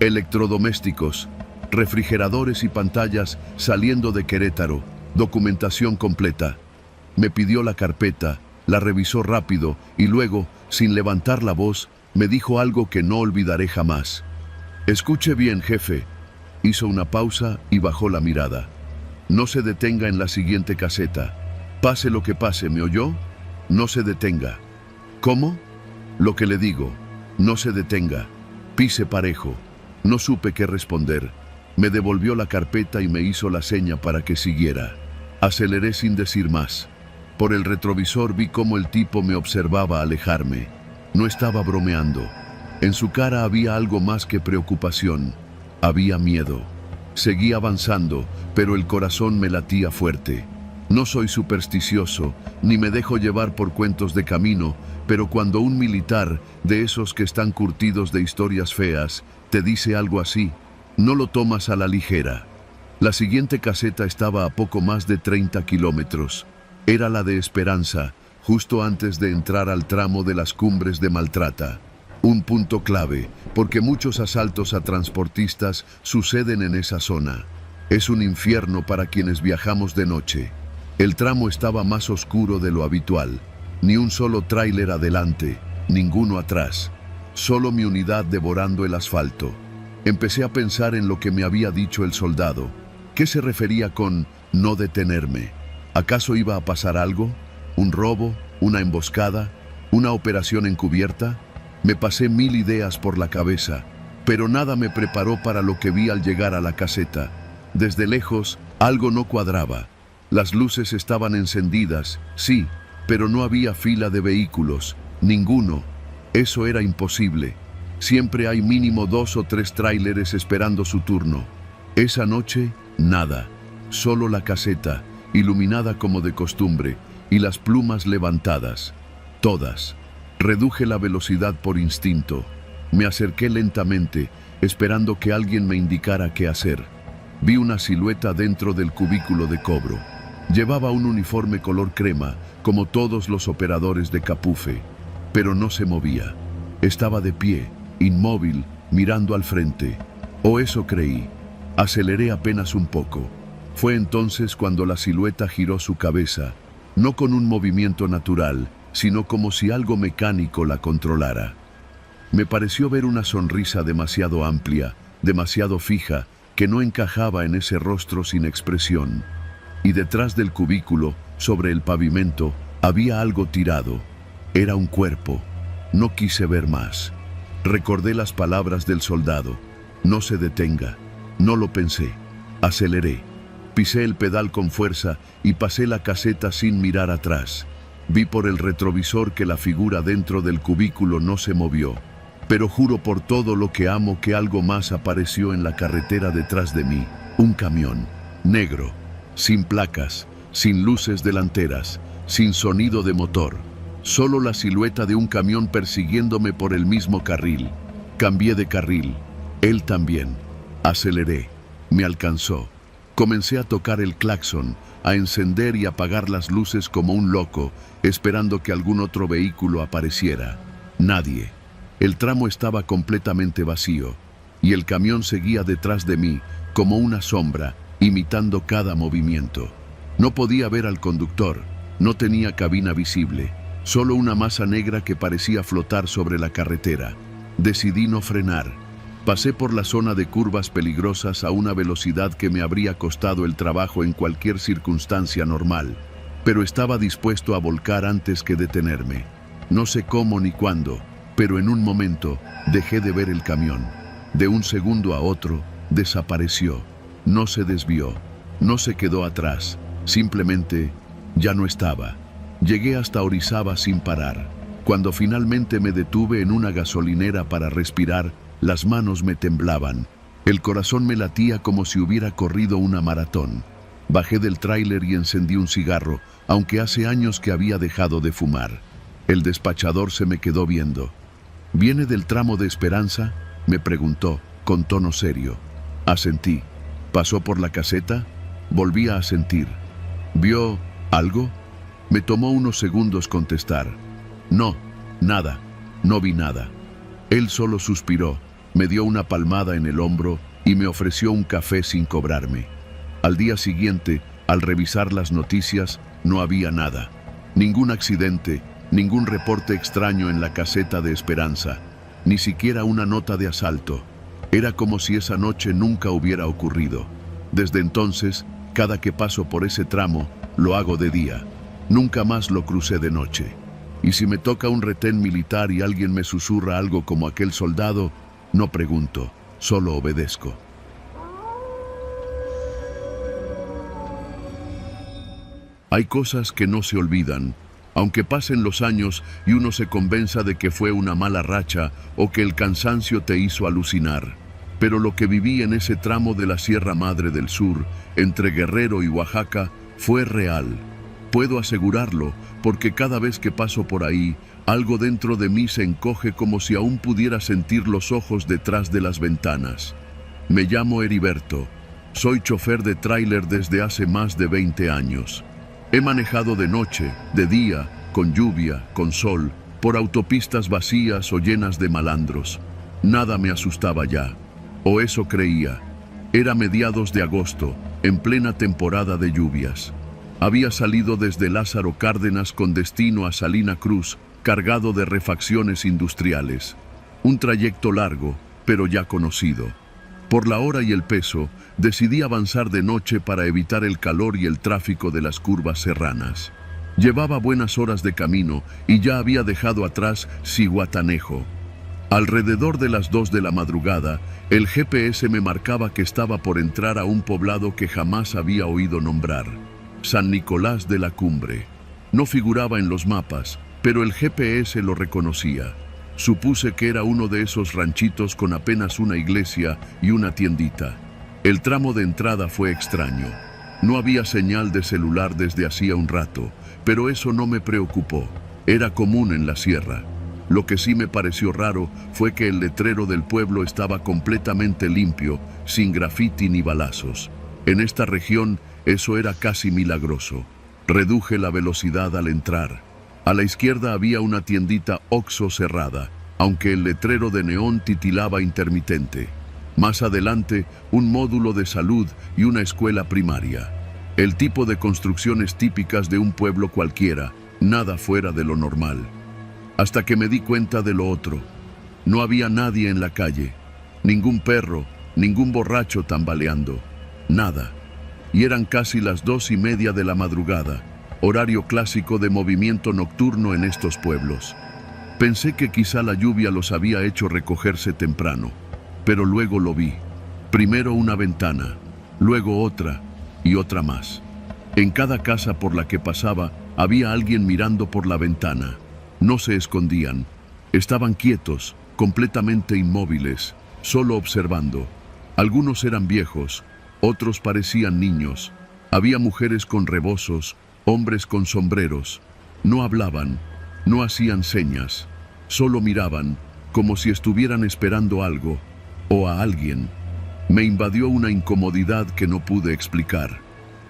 Electrodomésticos, refrigeradores y pantallas saliendo de Querétaro, documentación completa. Me pidió la carpeta, la revisó rápido y luego, sin levantar la voz, me dijo algo que no olvidaré jamás. Escuche bien, jefe. Hizo una pausa y bajó la mirada. No se detenga en la siguiente caseta. Pase lo que pase, ¿me oyó? No se detenga. ¿Cómo? Lo que le digo. No se detenga. Pise parejo. No supe qué responder. Me devolvió la carpeta y me hizo la seña para que siguiera. Aceleré sin decir más. Por el retrovisor vi cómo el tipo me observaba alejarme. No estaba bromeando. En su cara había algo más que preocupación. Había miedo. Seguí avanzando, pero el corazón me latía fuerte. No soy supersticioso, ni me dejo llevar por cuentos de camino, pero cuando un militar, de esos que están curtidos de historias feas, te dice algo así, no lo tomas a la ligera. La siguiente caseta estaba a poco más de 30 kilómetros. Era la de Esperanza, justo antes de entrar al tramo de las Cumbres de Maltrata. Un punto clave, porque muchos asaltos a transportistas suceden en esa zona. Es un infierno para quienes viajamos de noche. El tramo estaba más oscuro de lo habitual. Ni un solo tráiler adelante, ninguno atrás. Solo mi unidad devorando el asfalto. Empecé a pensar en lo que me había dicho el soldado. ¿Qué se refería con no detenerme? ¿Acaso iba a pasar algo? ¿Un robo? ¿Una emboscada? ¿Una operación encubierta? Me pasé 1000 ideas por la cabeza, pero nada me preparó para lo que vi al llegar a la caseta. Desde lejos, algo no cuadraba. Las luces estaban encendidas, sí, pero no había fila de vehículos, ninguno. Eso era imposible. Siempre hay mínimo 2 o 3 tráileres esperando su turno. Esa noche, nada. Solo la caseta, iluminada como de costumbre, y las plumas levantadas. Todas. Reduje la velocidad por instinto. Me acerqué lentamente, esperando que alguien me indicara qué hacer. Vi una silueta dentro del cubículo de cobro. Llevaba un uniforme color crema, como todos los operadores de Capufe, pero no se movía. Estaba de pie, inmóvil, mirando al frente. O eso creí. Aceleré apenas un poco. Fue entonces cuando la silueta giró su cabeza, no con un movimiento natural, sino como si algo mecánico la controlara. Me pareció ver una sonrisa demasiado amplia, demasiado fija, que no encajaba en ese rostro sin expresión. Y detrás del cubículo, sobre el pavimento, había algo tirado. Era un cuerpo. No quise ver más. Recordé las palabras del soldado. No se detenga. No lo pensé. Aceleré. Pisé el pedal con fuerza y pasé la caseta sin mirar atrás. Vi por el retrovisor que la figura dentro del cubículo no se movió. Pero juro por todo lo que amo que algo más apareció en la carretera detrás de mí. Un camión. Negro. Sin placas. Sin luces delanteras. Sin sonido de motor. Solo la silueta de un camión persiguiéndome por el mismo carril. Cambié de carril. Él también. Aceleré. Me alcanzó. Comencé a tocar el claxon, a encender y apagar las luces como un loco, esperando que algún otro vehículo apareciera. Nadie. El tramo estaba completamente vacío, y el camión seguía detrás de mí, como una sombra, imitando cada movimiento. No podía ver al conductor, no tenía cabina visible, solo una masa negra que parecía flotar sobre la carretera. Decidí no frenar. Pasé por la zona de curvas peligrosas a una velocidad que me habría costado el trabajo en cualquier circunstancia normal, pero estaba dispuesto a volcar antes que detenerme. No sé cómo ni cuándo, pero en un momento dejé de ver el camión. De un segundo a otro, desapareció. No se desvió, no se quedó atrás, simplemente ya no estaba. Llegué hasta Orizaba sin parar. Cuando finalmente me detuve en una gasolinera para respirar, las manos me temblaban. El corazón me latía como si hubiera corrido una maratón. Bajé del tráiler y encendí un cigarro, aunque hace años que había dejado de fumar. El despachador se me quedó viendo. ¿Viene del tramo de Esperanza?, me preguntó, con tono serio. Asentí. ¿Pasó por la caseta? Volví a asentir. ¿Vio algo? Me tomó unos segundos contestar. No, nada. No vi nada. Él solo suspiró. Me dio una palmada en el hombro y me ofreció un café sin cobrarme. Al día siguiente, al revisar las noticias, no había nada. Ningún accidente, ningún reporte extraño en la caseta de Esperanza, ni siquiera una nota de asalto. Era como si esa noche nunca hubiera ocurrido. Desde entonces, cada que paso por ese tramo, lo hago de día. Nunca más lo crucé de noche. Y si me toca un retén militar y alguien me susurra algo como aquel soldado, no pregunto, solo obedezco. Hay cosas que no se olvidan, aunque pasen los años y uno se convenza de que fue una mala racha o que el cansancio te hizo alucinar. Pero lo que viví en ese tramo de la Sierra Madre del Sur, entre Guerrero y Oaxaca, fue real. Puedo asegurarlo, porque cada vez que paso por ahí, algo dentro de mí se encoge como si aún pudiera sentir los ojos detrás de las ventanas. Me llamo Heriberto. Soy chofer de tráiler desde hace más de 20 años. He manejado de noche, de día, con lluvia, con sol, por autopistas vacías o llenas de malandros. Nada me asustaba ya, o eso creía. Era mediados de agosto, en plena temporada de lluvias. Había salido desde Lázaro Cárdenas con destino a Salina Cruz, cargado de refacciones industriales. Un trayecto largo, pero ya conocido. Por la hora y el peso, decidí avanzar de noche para evitar el calor y el tráfico de las curvas serranas. Llevaba buenas horas de camino y ya había dejado atrás Zihuatanejo. Alrededor de las 2 de la madrugada, el GPS me marcaba que estaba por entrar a un poblado que jamás había oído nombrar: San Nicolás de la Cumbre. No figuraba en los mapas, pero el GPS lo reconocía. Supuse que era uno de esos ranchitos con apenas una iglesia y una tiendita. El tramo de entrada fue extraño. No había señal de celular desde hacía un rato, pero eso no me preocupó. Era común en la sierra. Lo que sí me pareció raro fue que el letrero del pueblo estaba completamente limpio, sin grafiti ni balazos. En esta región eso era casi milagroso. Reduje la velocidad al entrar. A la izquierda había una tiendita Oxxo cerrada, aunque el letrero de neón titilaba intermitente. Más adelante, un módulo de salud y una escuela primaria. El tipo de construcciones típicas de un pueblo cualquiera, nada fuera de lo normal. Hasta que me di cuenta de lo otro. No había nadie en la calle, ningún perro, ningún borracho tambaleando, nada. Y eran casi las 2:30 de la madrugada, horario clásico de movimiento nocturno en estos pueblos. Pensé que quizá la lluvia los había hecho recogerse temprano, pero luego lo vi. Primero una ventana, luego otra y otra más. En cada casa por la que pasaba había alguien mirando por la ventana. No se escondían, estaban quietos, completamente inmóviles, solo observando. Algunos eran viejos, otros parecían niños. Había mujeres con rebozos, hombres con sombreros. No hablaban, no hacían señas, solo miraban, como si estuvieran esperando algo, o a alguien. Me invadió una incomodidad que no pude explicar.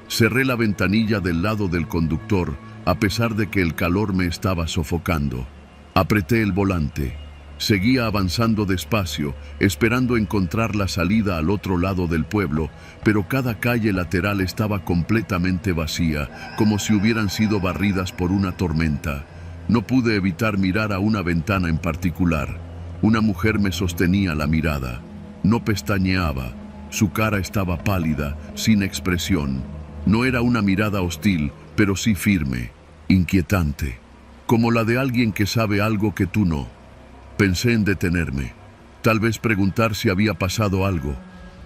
Cerré la ventanilla del lado del conductor, a pesar de que el calor me estaba sofocando. Apreté el volante. Seguía avanzando despacio, esperando encontrar la salida al otro lado del pueblo, pero cada calle lateral estaba completamente vacía, como si hubieran sido barridas por una tormenta. No pude evitar mirar a una ventana en particular. Una mujer me sostenía la mirada. No pestañeaba. Su cara estaba pálida, sin expresión. No era una mirada hostil, pero sí firme, inquietante, como la de alguien que sabe algo que tú no. Pensé en detenerme, tal vez preguntar si había pasado algo,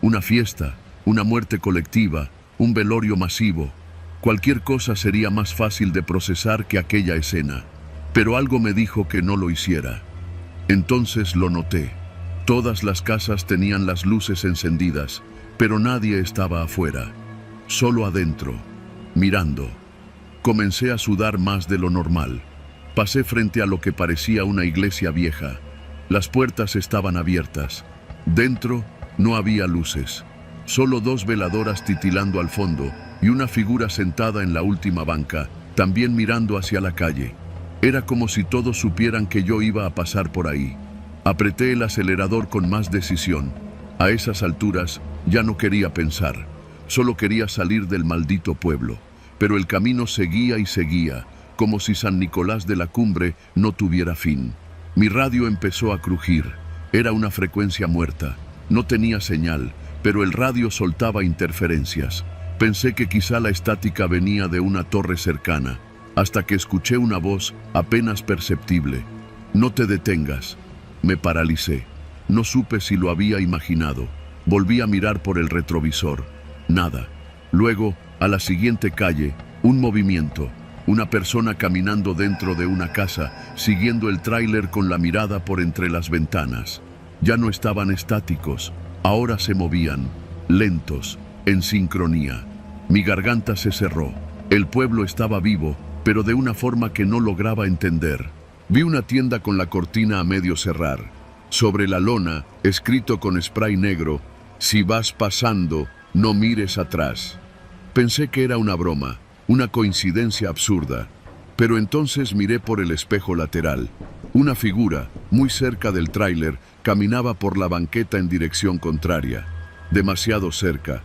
una fiesta, una muerte colectiva, un velorio masivo. Cualquier cosa sería más fácil de procesar que aquella escena, pero algo me dijo que no lo hiciera. Entonces lo noté. Todas las casas tenían las luces encendidas, pero nadie estaba afuera, solo adentro, mirando. Comencé a sudar más de lo normal. Pasé frente a lo que parecía una iglesia vieja. Las puertas estaban abiertas. Dentro no había luces, solo 2 veladoras titilando al fondo y una figura sentada en la última banca, también mirando hacia la calle. Era como si todos supieran que yo iba a pasar por ahí. Apreté el acelerador con más decisión. A esas alturas ya no quería pensar, solo quería salir del maldito pueblo. Pero el camino seguía y seguía, como si San Nicolás de la Cumbre no tuviera fin. Mi radio empezó a crujir. Era una frecuencia muerta. No tenía señal, pero el radio soltaba interferencias. Pensé que quizá la estática venía de una torre cercana, hasta que escuché una voz apenas perceptible. «No te detengas». Me paralicé. No supe si lo había imaginado. Volví a mirar por el retrovisor. Nada. Luego, a la siguiente calle, un movimiento. Una persona caminando dentro de una casa, siguiendo el tráiler con la mirada por entre las ventanas. Ya no estaban estáticos, ahora se movían, lentos, en sincronía. Mi garganta se cerró. El pueblo estaba vivo, pero de una forma que no lograba entender. Vi una tienda con la cortina a medio cerrar. Sobre la lona, escrito con spray negro: «Si vas pasando, no mires atrás». Pensé que era una broma, una coincidencia absurda, pero entonces miré por el espejo lateral. Una figura, muy cerca del tráiler, caminaba por la banqueta en dirección contraria. Demasiado cerca.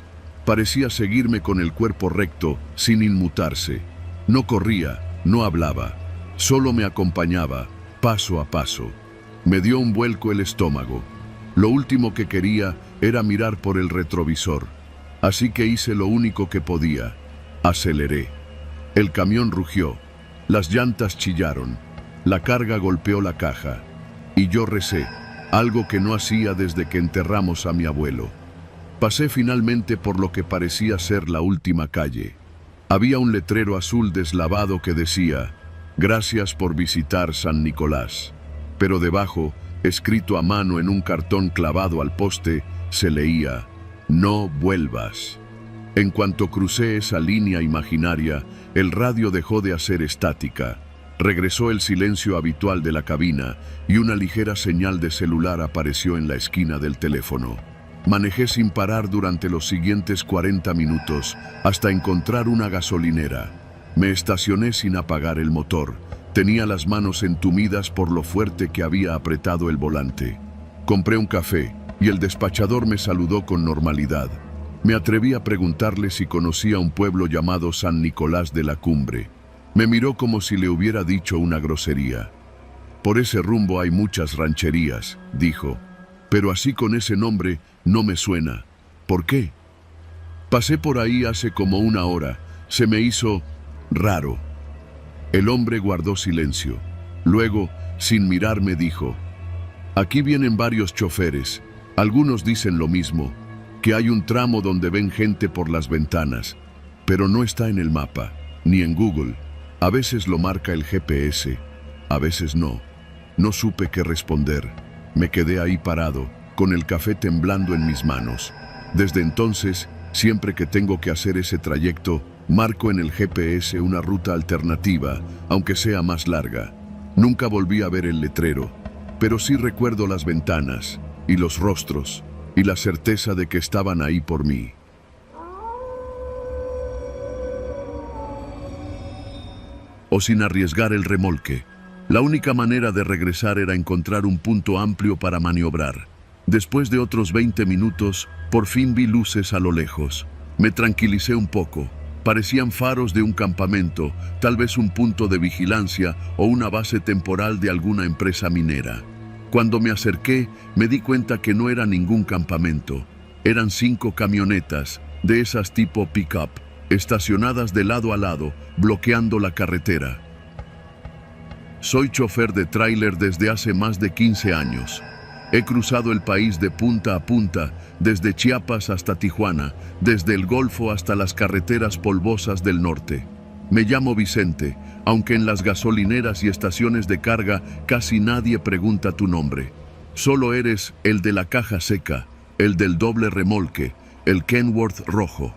Parecía seguirme con el cuerpo recto, sin inmutarse. No corría, no hablaba, solo me acompañaba, paso a paso. Me dio un vuelco el estómago. Lo último que quería era mirar por el retrovisor. Así que hice lo único que podía. Aceleré. El camión rugió. Las llantas chillaron. La carga golpeó la caja. Y yo recé, algo que no hacía desde que enterramos a mi abuelo. Pasé finalmente por lo que parecía ser la última calle. Había un letrero azul deslavado que decía: «Gracias por visitar San Nicolás». Pero debajo, escrito a mano en un cartón clavado al poste, se leía: «No vuelvas». En cuanto crucé esa línea imaginaria, el radio dejó de hacer estática. Regresó el silencio habitual de la cabina y una ligera señal de celular apareció en la esquina del teléfono. Manejé sin parar durante los siguientes 40 minutos hasta encontrar una gasolinera. Me estacioné sin apagar el motor. Tenía las manos entumidas por lo fuerte que había apretado el volante. Compré un café y el despachador me saludó con normalidad. Me atreví a preguntarle si conocía un pueblo llamado San Nicolás de la Cumbre. Me miró como si le hubiera dicho una grosería. «Por ese rumbo hay muchas rancherías», dijo. «Pero así con ese nombre no me suena. ¿Por qué?» Pasé por ahí hace como una hora. Se me hizo raro. El hombre guardó silencio. Luego, sin mirarme, dijo: «Aquí vienen varios choferes. Algunos dicen lo mismo, que hay un tramo donde ven gente por las ventanas, pero no está en el mapa, ni en Google. A veces lo marca el GPS, a veces no». No supe qué responder. Me quedé ahí parado, con el café temblando en mis manos. Desde entonces, siempre que tengo que hacer ese trayecto, marco en el GPS una ruta alternativa, aunque sea más larga. Nunca volví a ver el letrero, pero sí recuerdo las ventanas, y los rostros, y la certeza de que estaban ahí por mí. O sin arriesgar el remolque. La única manera de regresar era encontrar un punto amplio para maniobrar. Después de otros 20 minutos, por fin vi luces a lo lejos. Me tranquilicé un poco. Parecían faros de un campamento, tal vez un punto de vigilancia o una base temporal de alguna empresa minera. Cuando me acerqué, me di cuenta que no era ningún campamento. Eran 5 camionetas, de esas tipo pick-up, estacionadas de lado a lado, bloqueando la carretera. Soy chofer de tráiler desde hace más de 15 años. He cruzado el país de punta a punta, desde Chiapas hasta Tijuana, desde el Golfo hasta las carreteras polvosas del norte. Me llamo Vicente, aunque en las gasolineras y estaciones de carga casi nadie pregunta tu nombre. Solo eres el de la caja seca, el del doble remolque, el Kenworth rojo.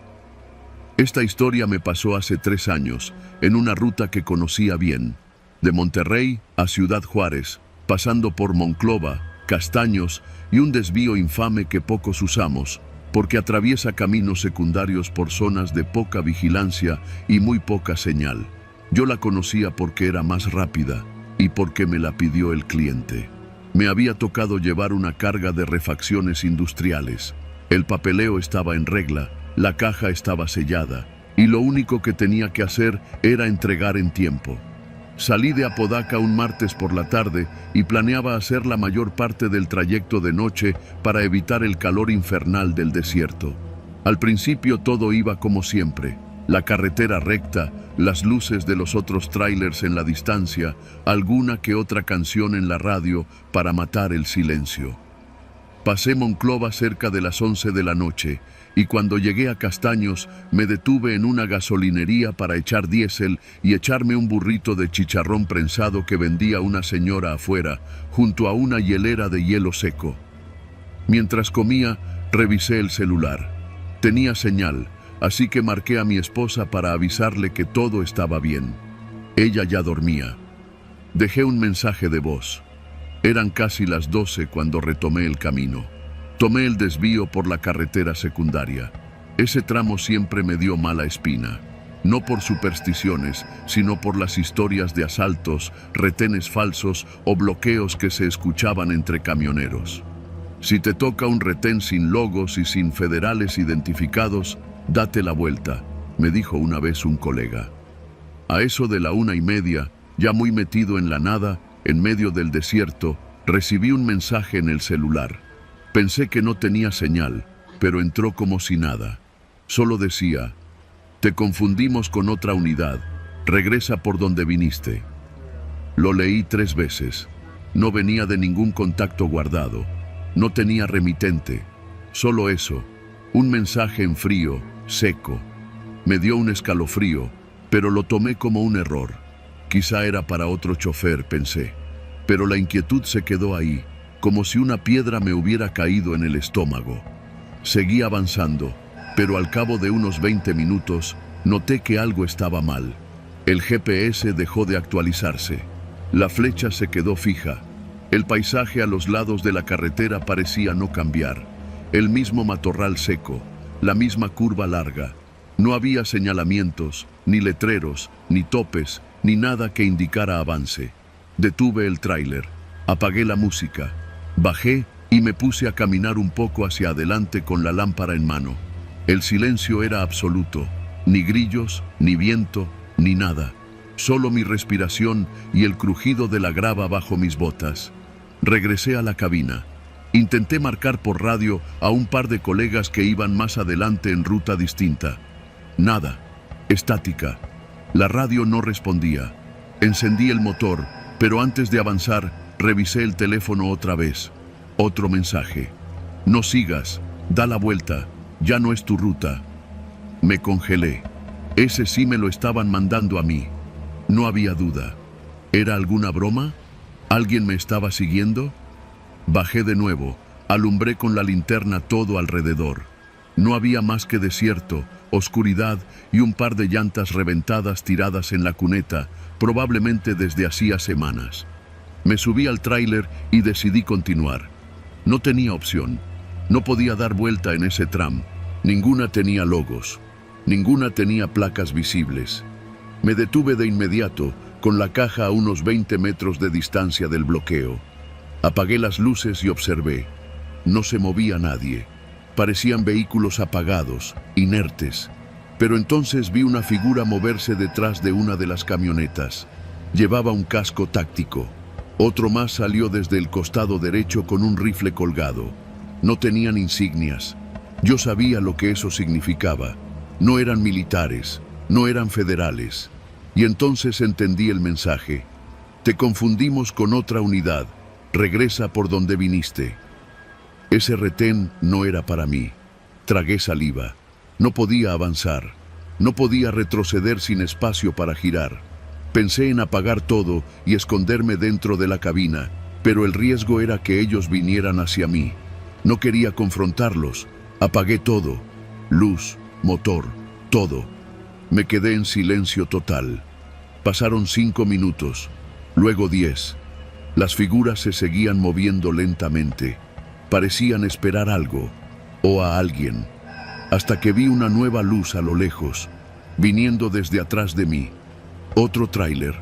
Esta historia me pasó hace 3 años, en una ruta que conocía bien. De Monterrey a Ciudad Juárez, pasando por Monclova, Castaños y un desvío infame que pocos usamos, porque atraviesa caminos secundarios por zonas de poca vigilancia y muy poca señal. Yo la conocía porque era más rápida y porque me la pidió el cliente. Me había tocado llevar una carga de refacciones industriales. El papeleo estaba en regla, la caja estaba sellada y lo único que tenía que hacer era entregar en tiempo. Salí de Apodaca un martes por la tarde y planeaba hacer la mayor parte del trayecto de noche para evitar el calor infernal del desierto. Al principio todo iba como siempre. La carretera recta, las luces de los otros tráilers en la distancia, alguna que otra canción en la radio para matar el silencio. Pasé Monclova cerca de las 11 de la noche y cuando llegué a Castaños me detuve en una gasolinería para echar diésel y echarme un burrito de chicharrón prensado que vendía una señora afuera, junto a una hielera de hielo seco. Mientras comía, revisé el celular. Tenía señal, así que marqué a mi esposa para avisarle que todo estaba bien. Ella ya dormía. Dejé un mensaje de voz. Eran casi las 12 cuando retomé el camino. Tomé el desvío por la carretera secundaria. Ese tramo siempre me dio mala espina. No por supersticiones, sino por las historias de asaltos, retenes falsos o bloqueos que se escuchaban entre camioneros. Si te toca un retén sin logos y sin federales identificados, Date la vuelta, me dijo una vez un colega. A eso de la 1:30, ya muy metido en la nada, en medio del desierto, recibí un mensaje en el celular. Pensé que no tenía señal, pero entró como si nada. Solo decía: te confundimos con otra unidad, regresa por donde viniste. Lo leí 3 veces. No venía de ningún contacto guardado, no tenía remitente, solo eso, un mensaje en frío, seco. Me dio un escalofrío, pero lo tomé como un error. Quizá era para otro chofer, pensé. Pero la inquietud se quedó ahí, como si una piedra me hubiera caído en el estómago. Seguí avanzando, pero al cabo de unos 20 minutos, noté que algo estaba mal. El GPS dejó de actualizarse. La flecha se quedó fija. El paisaje a los lados de la carretera parecía no cambiar. El mismo matorral seco, la misma curva larga. No había señalamientos, ni letreros, ni topes, ni nada que indicara avance. Detuve el tráiler, apagué la música, bajé y me puse a caminar un poco hacia adelante con la lámpara en mano. El silencio era absoluto, ni grillos, ni viento, ni nada. Solo mi respiración y el crujido de la grava bajo mis botas. Regresé a la cabina. Intenté marcar por radio a un par de colegas que iban más adelante en ruta distinta. Nada. Estática. La radio no respondía. Encendí el motor, pero antes de avanzar, revisé el teléfono otra vez. Otro mensaje. No sigas. Da la vuelta. Ya no es tu ruta. Me congelé. Ese sí me lo estaban mandando a mí. No había duda. ¿Era alguna broma? ¿Alguien me estaba siguiendo? Bajé de nuevo, alumbré con la linterna todo alrededor. No había más que desierto, oscuridad y un par de llantas reventadas tiradas en la cuneta, probablemente desde hacía semanas. Me subí al tráiler y decidí continuar. No tenía opción. No podía dar vuelta en ese tram. Ninguna tenía logos. Ninguna tenía placas visibles. Me detuve de inmediato, con la caja a unos 20 metros de distancia del bloqueo. Apagué las luces y observé. No se movía nadie. Parecían vehículos apagados, inertes. Pero entonces vi una figura moverse detrás de una de las camionetas. Llevaba un casco táctico. Otro más salió desde el costado derecho con un rifle colgado. No tenían insignias. Yo sabía lo que eso significaba. No eran militares, no eran federales. Y entonces entendí el mensaje. Te confundimos con otra unidad. Regresa por donde viniste. Ese retén no era para mí. Tragué saliva. No podía avanzar. No podía retroceder sin espacio para girar. Pensé en apagar todo y esconderme dentro de la cabina, pero el riesgo era que ellos vinieran hacia mí. No quería confrontarlos. Apagué todo. Luz, motor, todo. Me quedé en silencio total. Pasaron 5 minutos, luego 10. Las figuras se seguían moviendo lentamente. Parecían esperar algo, o a alguien, hasta que vi una nueva luz a lo lejos, viniendo desde atrás de mí. Otro tráiler.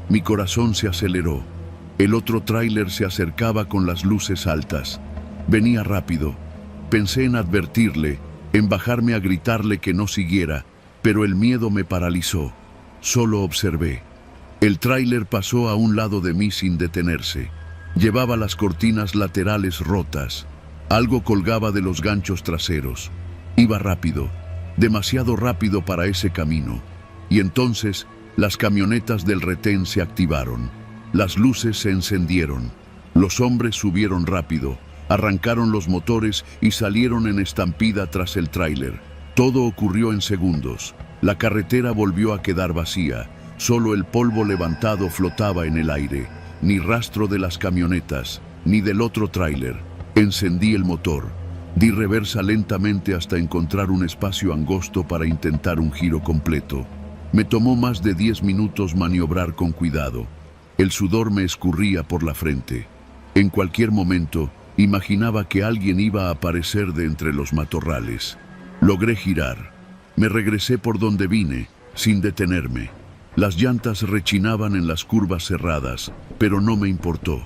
Mi corazón se aceleró. El otro tráiler se acercaba con las luces altas. Venía rápido. Pensé en advertirle, en bajarme a gritarle que no siguiera, pero el miedo me paralizó. Solo observé. El tráiler pasó a un lado de mí sin detenerse. Llevaba las cortinas laterales rotas. Algo colgaba de los ganchos traseros. Iba rápido, demasiado rápido para ese camino. Y entonces, las camionetas del retén se activaron. Las luces se encendieron. Los hombres subieron rápido, arrancaron los motores y salieron en estampida tras el tráiler. Todo ocurrió en segundos. La carretera volvió a quedar vacía. Solo el polvo levantado flotaba en el aire. Ni rastro de las camionetas, ni del otro tráiler. Encendí el motor. Di reversa lentamente hasta encontrar un espacio angosto para intentar un giro completo. Me tomó más de 10 minutos maniobrar con cuidado. El sudor me escurría por la frente. En cualquier momento, imaginaba que alguien iba a aparecer de entre los matorrales. Logré girar. Me regresé por donde vine, sin detenerme. Las llantas rechinaban en las curvas cerradas, pero no me importó.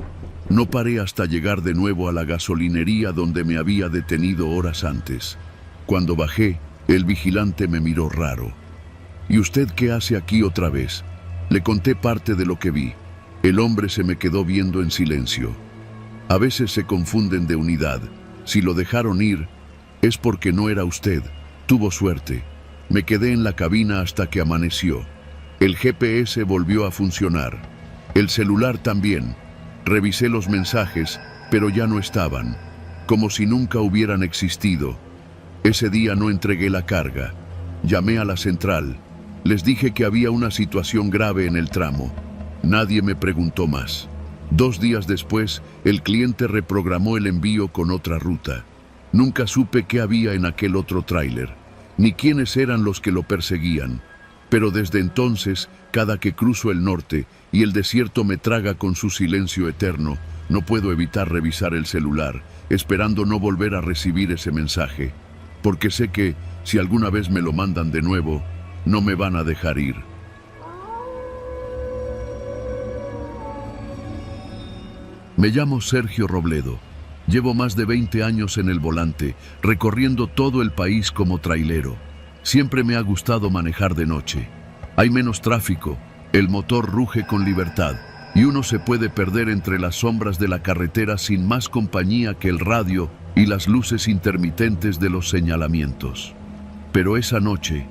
No paré hasta llegar de nuevo a la gasolinería donde me había detenido horas antes. Cuando bajé, El vigilante me miró raro. ¿Y usted qué hace aquí otra vez? Le conté parte de lo que vi. El hombre se me quedó viendo en silencio. A veces se confunden de unidad. Si lo dejaron ir, es porque no era usted. Tuvo suerte. Me quedé en la cabina hasta que amaneció. El GPS volvió a funcionar. El celular también. Revisé los mensajes, pero ya no estaban. Como si nunca hubieran existido. Ese día no entregué la carga. Llamé a la central. Les dije que había una situación grave en el tramo. Nadie me preguntó más. 2 días después, el cliente reprogramó el envío con otra ruta. Nunca supe qué había en aquel otro tráiler, ni quiénes eran los que lo perseguían. Pero desde entonces, cada que cruzo el norte y el desierto me traga con su silencio eterno, no puedo evitar revisar el celular, esperando no volver a recibir ese mensaje, porque sé que, si alguna vez me lo mandan de nuevo, no me van a dejar ir. Me llamo Sergio Robledo. Llevo más de 20 años en el volante, recorriendo todo el país como trailero. Siempre me ha gustado manejar de noche. Hay menos tráfico, el motor ruge con libertad y uno se puede perder entre las sombras de la carretera sin más compañía que el radio y las luces intermitentes de los señalamientos. Pero esa noche,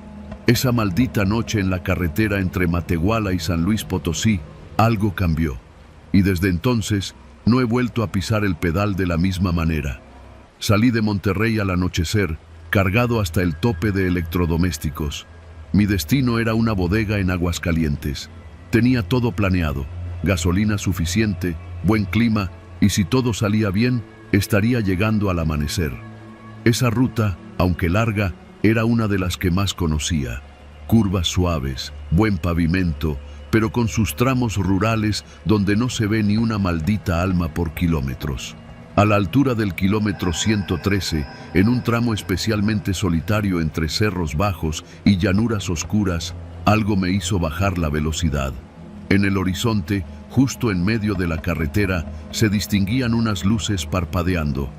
esa maldita noche en la carretera entre Matehuala y San Luis Potosí, algo cambió. Y desde entonces no he vuelto a pisar el pedal de la misma manera. Salí de Monterrey al anochecer, cargado hasta el tope de electrodomésticos. Mi destino era una bodega en Aguascalientes. Tenía todo planeado, gasolina suficiente, buen clima, y si todo salía bien, estaría llegando al amanecer. Esa ruta, aunque larga, era una de las que más conocía. Curvas suaves, buen pavimento, pero con sus tramos rurales donde no se ve ni una maldita alma por kilómetros. A la altura del kilómetro 113, en un tramo especialmente solitario entre cerros bajos y llanuras oscuras, algo me hizo bajar la velocidad. En el horizonte, justo en medio de la carretera, se distinguían unas luces parpadeando.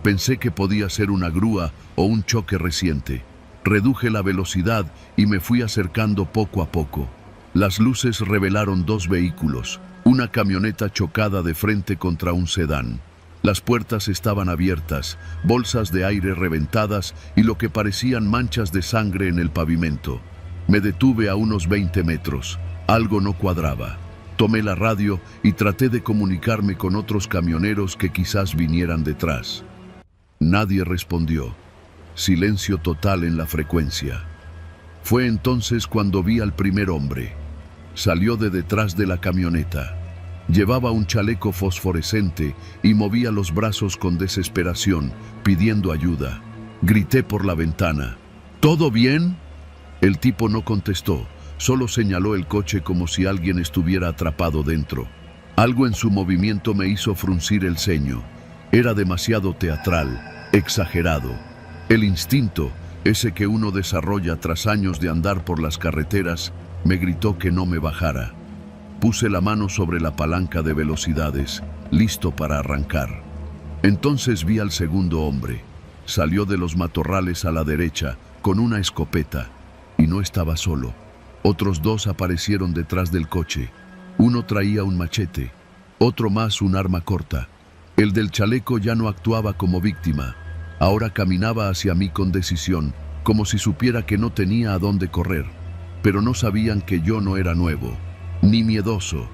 Pensé que podía ser una grúa o un choque reciente. Reduje la velocidad y me fui acercando poco a poco. Las luces revelaron 2 vehículos, una camioneta chocada de frente contra un sedán. Las puertas estaban abiertas, bolsas de aire reventadas y lo que parecían manchas de sangre en el pavimento. Me detuve a unos 20 metros. Algo no cuadraba. Tomé la radio y traté de comunicarme con otros camioneros que quizás vinieran detrás. Nadie respondió. Silencio total en la frecuencia. Fue entonces cuando vi al primer hombre. Salió de detrás de la camioneta. Llevaba un chaleco fosforescente y movía los brazos con desesperación, pidiendo ayuda. Grité por la ventana. ¿Todo bien? El tipo no contestó, solo señaló el coche como si alguien estuviera atrapado dentro. Algo en su movimiento me hizo fruncir el ceño. Era demasiado teatral, exagerado. El instinto, ese que uno desarrolla tras años de andar por las carreteras, me gritó que no me bajara. Puse la mano sobre la palanca de velocidades, listo para arrancar. Entonces vi al segundo hombre. Salió de los matorrales a la derecha, con una escopeta, y no estaba solo. Otros 2 aparecieron detrás del coche. Uno traía un machete, otro más un arma corta. El del chaleco ya no actuaba como víctima. Ahora caminaba hacia mí con decisión, como si supiera que no tenía a dónde correr. Pero no sabían que yo no era nuevo, ni miedoso.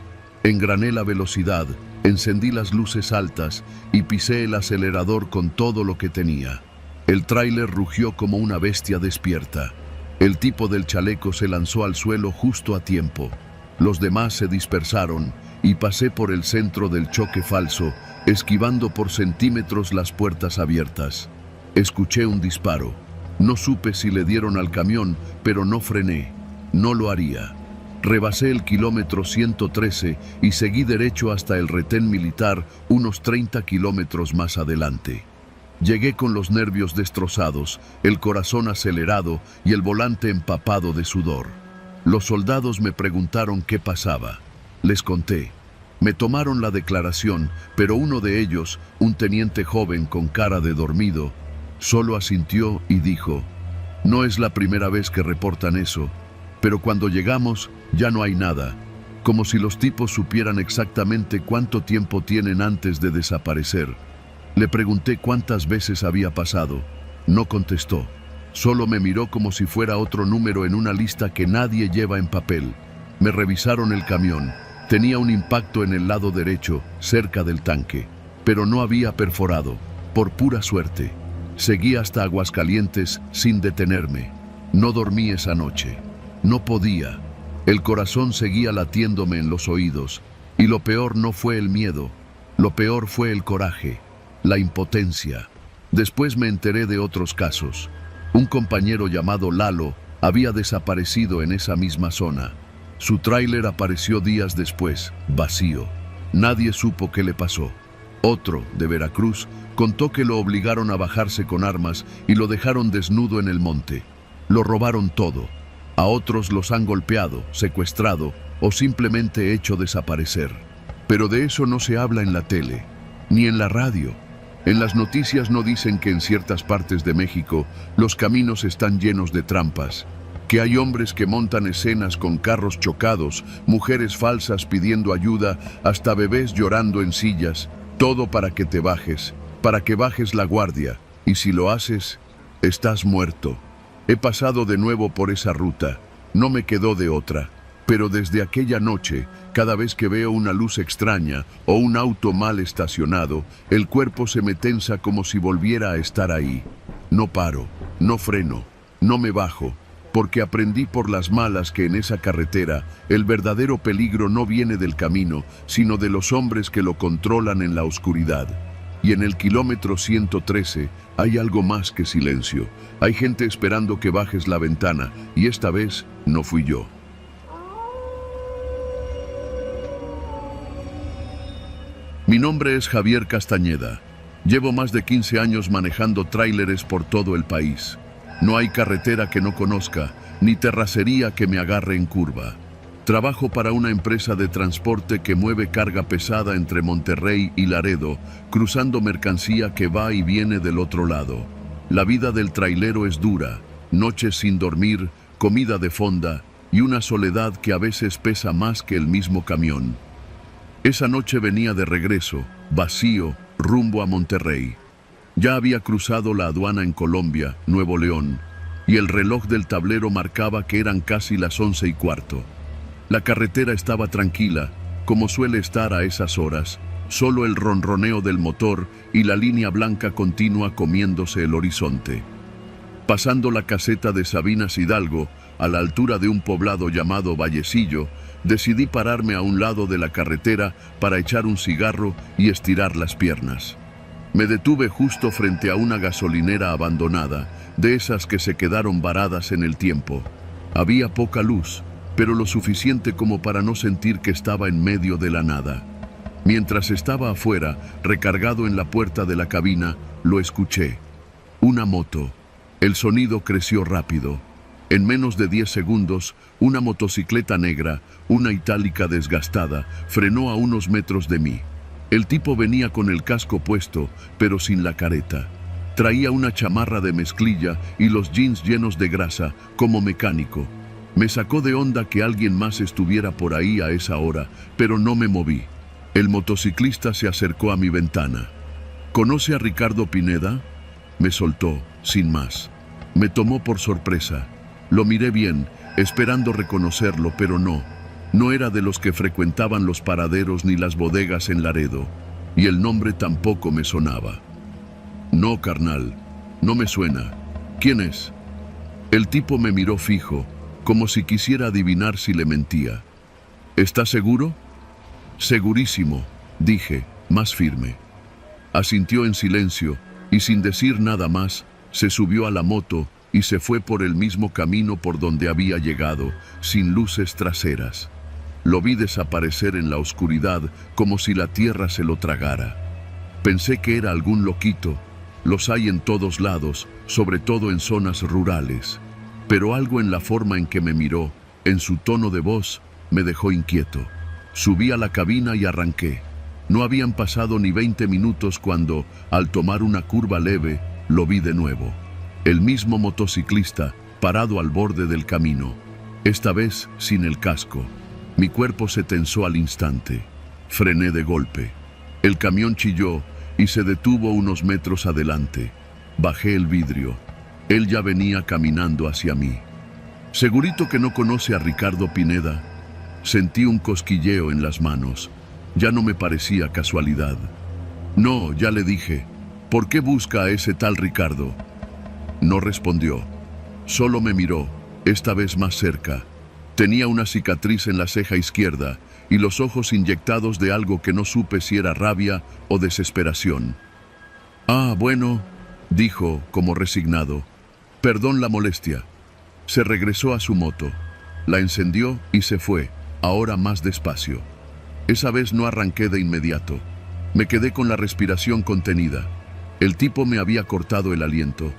Engrané la velocidad, encendí las luces altas y pisé el acelerador con todo lo que tenía. El tráiler rugió como una bestia despierta. El tipo del chaleco se lanzó al suelo justo a tiempo. Los demás se dispersaron y pasé por el centro del choque falso, esquivando por centímetros las puertas abiertas. Escuché un disparo. No supe si le dieron al camión, pero no frené. No lo haría. Rebasé el kilómetro 113 y seguí derecho hasta el retén militar unos 30 kilómetros más adelante. Llegué con los nervios destrozados, el corazón acelerado y el volante empapado de sudor. Los soldados me preguntaron qué pasaba. Les conté. Me tomaron la declaración, pero uno de ellos, un teniente joven con cara de dormido, solo asintió y dijo: No es la primera vez que reportan eso, pero cuando llegamos ya no hay nada, como si los tipos supieran exactamente cuánto tiempo tienen antes de desaparecer. Le pregunté cuántas veces había pasado. No contestó. Solo me miró como si fuera otro número en una lista que nadie lleva en papel. Me revisaron el camión. Tenía un impacto en el lado derecho, cerca del tanque, pero no había perforado, por pura suerte. Seguí hasta Aguascalientes sin detenerme. No dormí esa noche. No podía. El corazón seguía latiéndome en los oídos. Y lo peor no fue el miedo. Lo peor fue el coraje, la impotencia. Después me enteré de otros casos. Un compañero llamado Lalo había desaparecido en esa misma zona. Su tráiler apareció días después, vacío. Nadie supo qué le pasó. Otro, de Veracruz, contó que lo obligaron a bajarse con armas y lo dejaron desnudo en el monte. Lo robaron todo. A otros los han golpeado, secuestrado o simplemente hecho desaparecer. Pero de eso no se habla en la tele, ni en la radio. En las noticias no dicen que en ciertas partes de México los caminos están llenos de trampas, que hay hombres que montan escenas con carros chocados, mujeres falsas pidiendo ayuda, hasta bebés llorando en sillas, todo para que te bajes, para que bajes la guardia, y si lo haces, estás muerto. He pasado de nuevo por esa ruta, no me quedó de otra, pero desde aquella noche, cada vez que veo una luz extraña o un auto mal estacionado, el cuerpo se me tensa como si volviera a estar ahí. No paro, no freno, no me bajo, porque aprendí por las malas que en esa carretera el verdadero peligro no viene del camino, sino de los hombres que lo controlan en la oscuridad. Y en el kilómetro 113 hay algo más que silencio. Hay gente esperando que bajes la ventana, y esta vez no fui yo. Mi nombre es Javier Castañeda. Llevo más de 15 años manejando tráileres por todo el país. No hay carretera que no conozca, ni terracería que me agarre en curva. Trabajo para una empresa de transporte que mueve carga pesada entre Monterrey y Laredo, cruzando mercancía que va y viene del otro lado. La vida del trailero es dura, noches sin dormir, comida de fonda y una soledad que a veces pesa más que el mismo camión. Esa noche venía de regreso, vacío, rumbo a Monterrey. Ya había cruzado la aduana en Colombia, Nuevo León, y el reloj del tablero marcaba que eran casi las 11:15. La carretera estaba tranquila, como suele estar a esas horas, solo el ronroneo del motor y la línea blanca continua comiéndose el horizonte. Pasando la caseta de Sabinas Hidalgo, a la altura de un poblado llamado Vallecillo, decidí pararme a un lado de la carretera para echar un cigarro y estirar las piernas. Me detuve justo frente a una gasolinera abandonada, de esas que se quedaron varadas en el tiempo. Había poca luz, pero lo suficiente como para no sentir que estaba en medio de la nada. Mientras estaba afuera, recargado en la puerta de la cabina, lo escuché. Una moto. El sonido creció rápido. En menos de 10 segundos, una motocicleta negra, una itálica desgastada, frenó a unos metros de mí. El tipo venía con el casco puesto, pero sin la careta. Traía una chamarra de mezclilla y los jeans llenos de grasa, como mecánico. Me sacó de onda que alguien más estuviera por ahí a esa hora, pero no me moví. El motociclista se acercó a mi ventana. ¿Conoce a Ricardo Pineda? Me soltó, sin más. Me tomó por sorpresa. Lo miré bien, esperando reconocerlo, pero no. No era de los que frecuentaban los paraderos ni las bodegas en Laredo, y el nombre tampoco me sonaba. No, carnal, no me suena. ¿Quién es? El tipo me miró fijo, como si quisiera adivinar si le mentía. ¿Estás seguro? Segurísimo, dije, más firme. Asintió en silencio, y sin decir nada más, se subió a la moto y se fue por el mismo camino por donde había llegado, sin luces traseras. Lo vi desaparecer en la oscuridad como si la tierra se lo tragara. Pensé que era algún loquito. Los hay en todos lados, sobre todo en zonas rurales. Pero algo en la forma en que me miró, en su tono de voz, me dejó inquieto. Subí a la cabina y arranqué. No habían pasado ni 20 minutos cuando, al tomar una curva leve, lo vi de nuevo. El mismo motociclista, parado al borde del camino, esta vez sin el casco. Mi cuerpo se tensó al instante. Frené de golpe. El camión chilló y se detuvo unos metros adelante. Bajé el vidrio. Él ya venía caminando hacia mí. Segurito que no conoce a Ricardo Pineda. Sentí un cosquilleo en las manos. Ya no me parecía casualidad. No, ya le dije. ¿Por qué busca a ese tal Ricardo? No respondió. Solo me miró, esta vez más cerca. Tenía una cicatriz en la ceja izquierda y los ojos inyectados de algo que no supe si era rabia o desesperación. Ah, bueno, dijo, como resignado. Perdón la molestia. Se regresó a su moto. La encendió y se fue, ahora más despacio. Esa vez no arranqué de inmediato. Me quedé con la respiración contenida. El tipo me había cortado el aliento.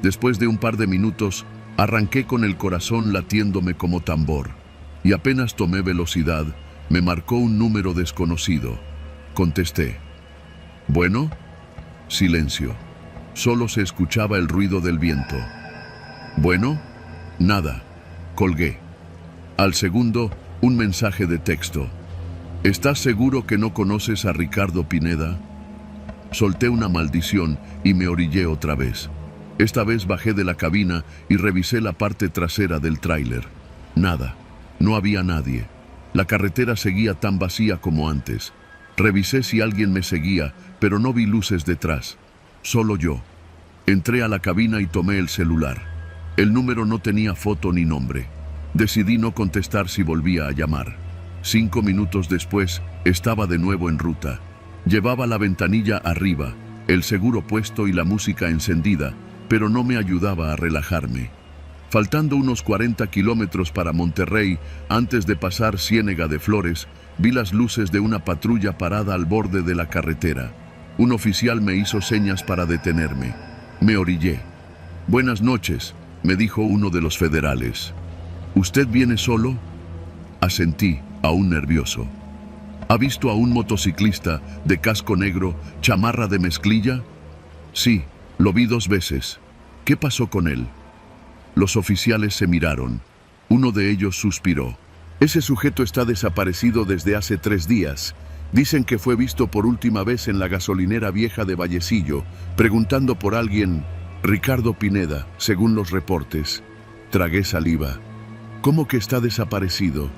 Después de un par de minutos, arranqué con el corazón latiéndome como tambor. Y apenas tomé velocidad, me marcó un número desconocido. Contesté. ¿Bueno? Silencio. Solo se escuchaba el ruido del viento. ¿Bueno? Nada. Colgué. Al segundo, un mensaje de texto. ¿Estás seguro que no conoces a Ricardo Pineda? Solté una maldición y me orillé otra vez. Esta vez bajé de la cabina y revisé la parte trasera del tráiler. Nada. No había nadie. La carretera seguía tan vacía como antes. Revisé si alguien me seguía, pero no vi luces detrás. Solo yo. Entré a la cabina y tomé el celular. El número no tenía foto ni nombre. Decidí no contestar si volvía a llamar. 5 minutos después, estaba de nuevo en ruta. Llevaba la ventanilla arriba, el seguro puesto y la música encendida, pero no me ayudaba a relajarme. Faltando unos 40 kilómetros para Monterrey, antes de pasar Ciénega de Flores, vi las luces de una patrulla parada al borde de la carretera. Un oficial me hizo señas para detenerme. Me orillé. «Buenas noches», me dijo uno de los federales. «¿Usted viene solo?» Asentí, aún nervioso. ¿Ha visto a un motociclista de casco negro, chamarra de mezclilla? Sí, lo vi 2 veces. ¿Qué pasó con él? Los oficiales se miraron. Uno de ellos suspiró. Ese sujeto está desaparecido desde hace 3 días. Dicen que fue visto por última vez en la gasolinera vieja de Vallecillo, preguntando por alguien, Ricardo Pineda, según los reportes. Tragué saliva. ¿Cómo que está desaparecido?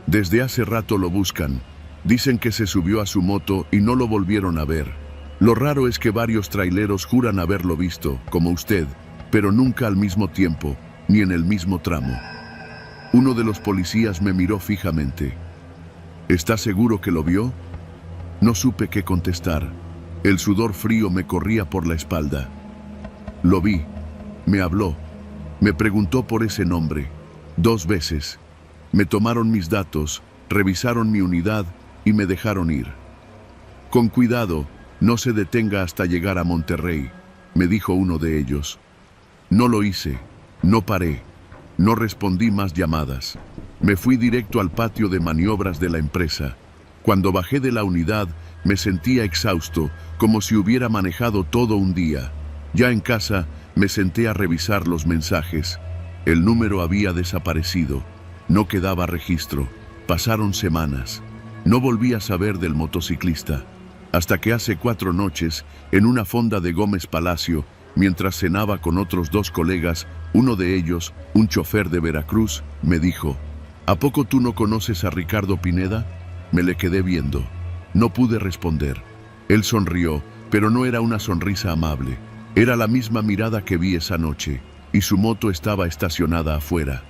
Desde hace rato lo buscan. Dicen que se subió a su moto y no lo volvieron a ver. Lo raro es que varios traileros juran haberlo visto, como usted, pero nunca al mismo tiempo, ni en el mismo tramo. Uno de los policías me miró fijamente. ¿Está seguro que lo vio? No supe qué contestar. El sudor frío me corría por la espalda. Lo vi. Me habló. Me preguntó por ese nombre. 2 veces. Me tomaron mis datos, revisaron mi unidad y me dejaron ir. Con cuidado, no se detenga hasta llegar a Monterrey, me dijo uno de ellos. No lo hice, no paré, no respondí más llamadas. Me fui directo al patio de maniobras de la empresa. Cuando bajé de la unidad, me sentía exhausto, como si hubiera manejado todo un día. Ya en casa, me senté a revisar los mensajes. El número había desaparecido. No quedaba registro. Pasaron semanas. No volví a saber del motociclista. Hasta que hace 4 noches, en una fonda de Gómez Palacio, mientras cenaba con otros 2 colegas, uno de ellos, un chofer de Veracruz, me dijo, ¿a poco tú no conoces a Ricardo Pineda? Me le quedé viendo. No pude responder. Él sonrió, pero no era una sonrisa amable. Era la misma mirada que vi esa noche, y su moto estaba estacionada afuera.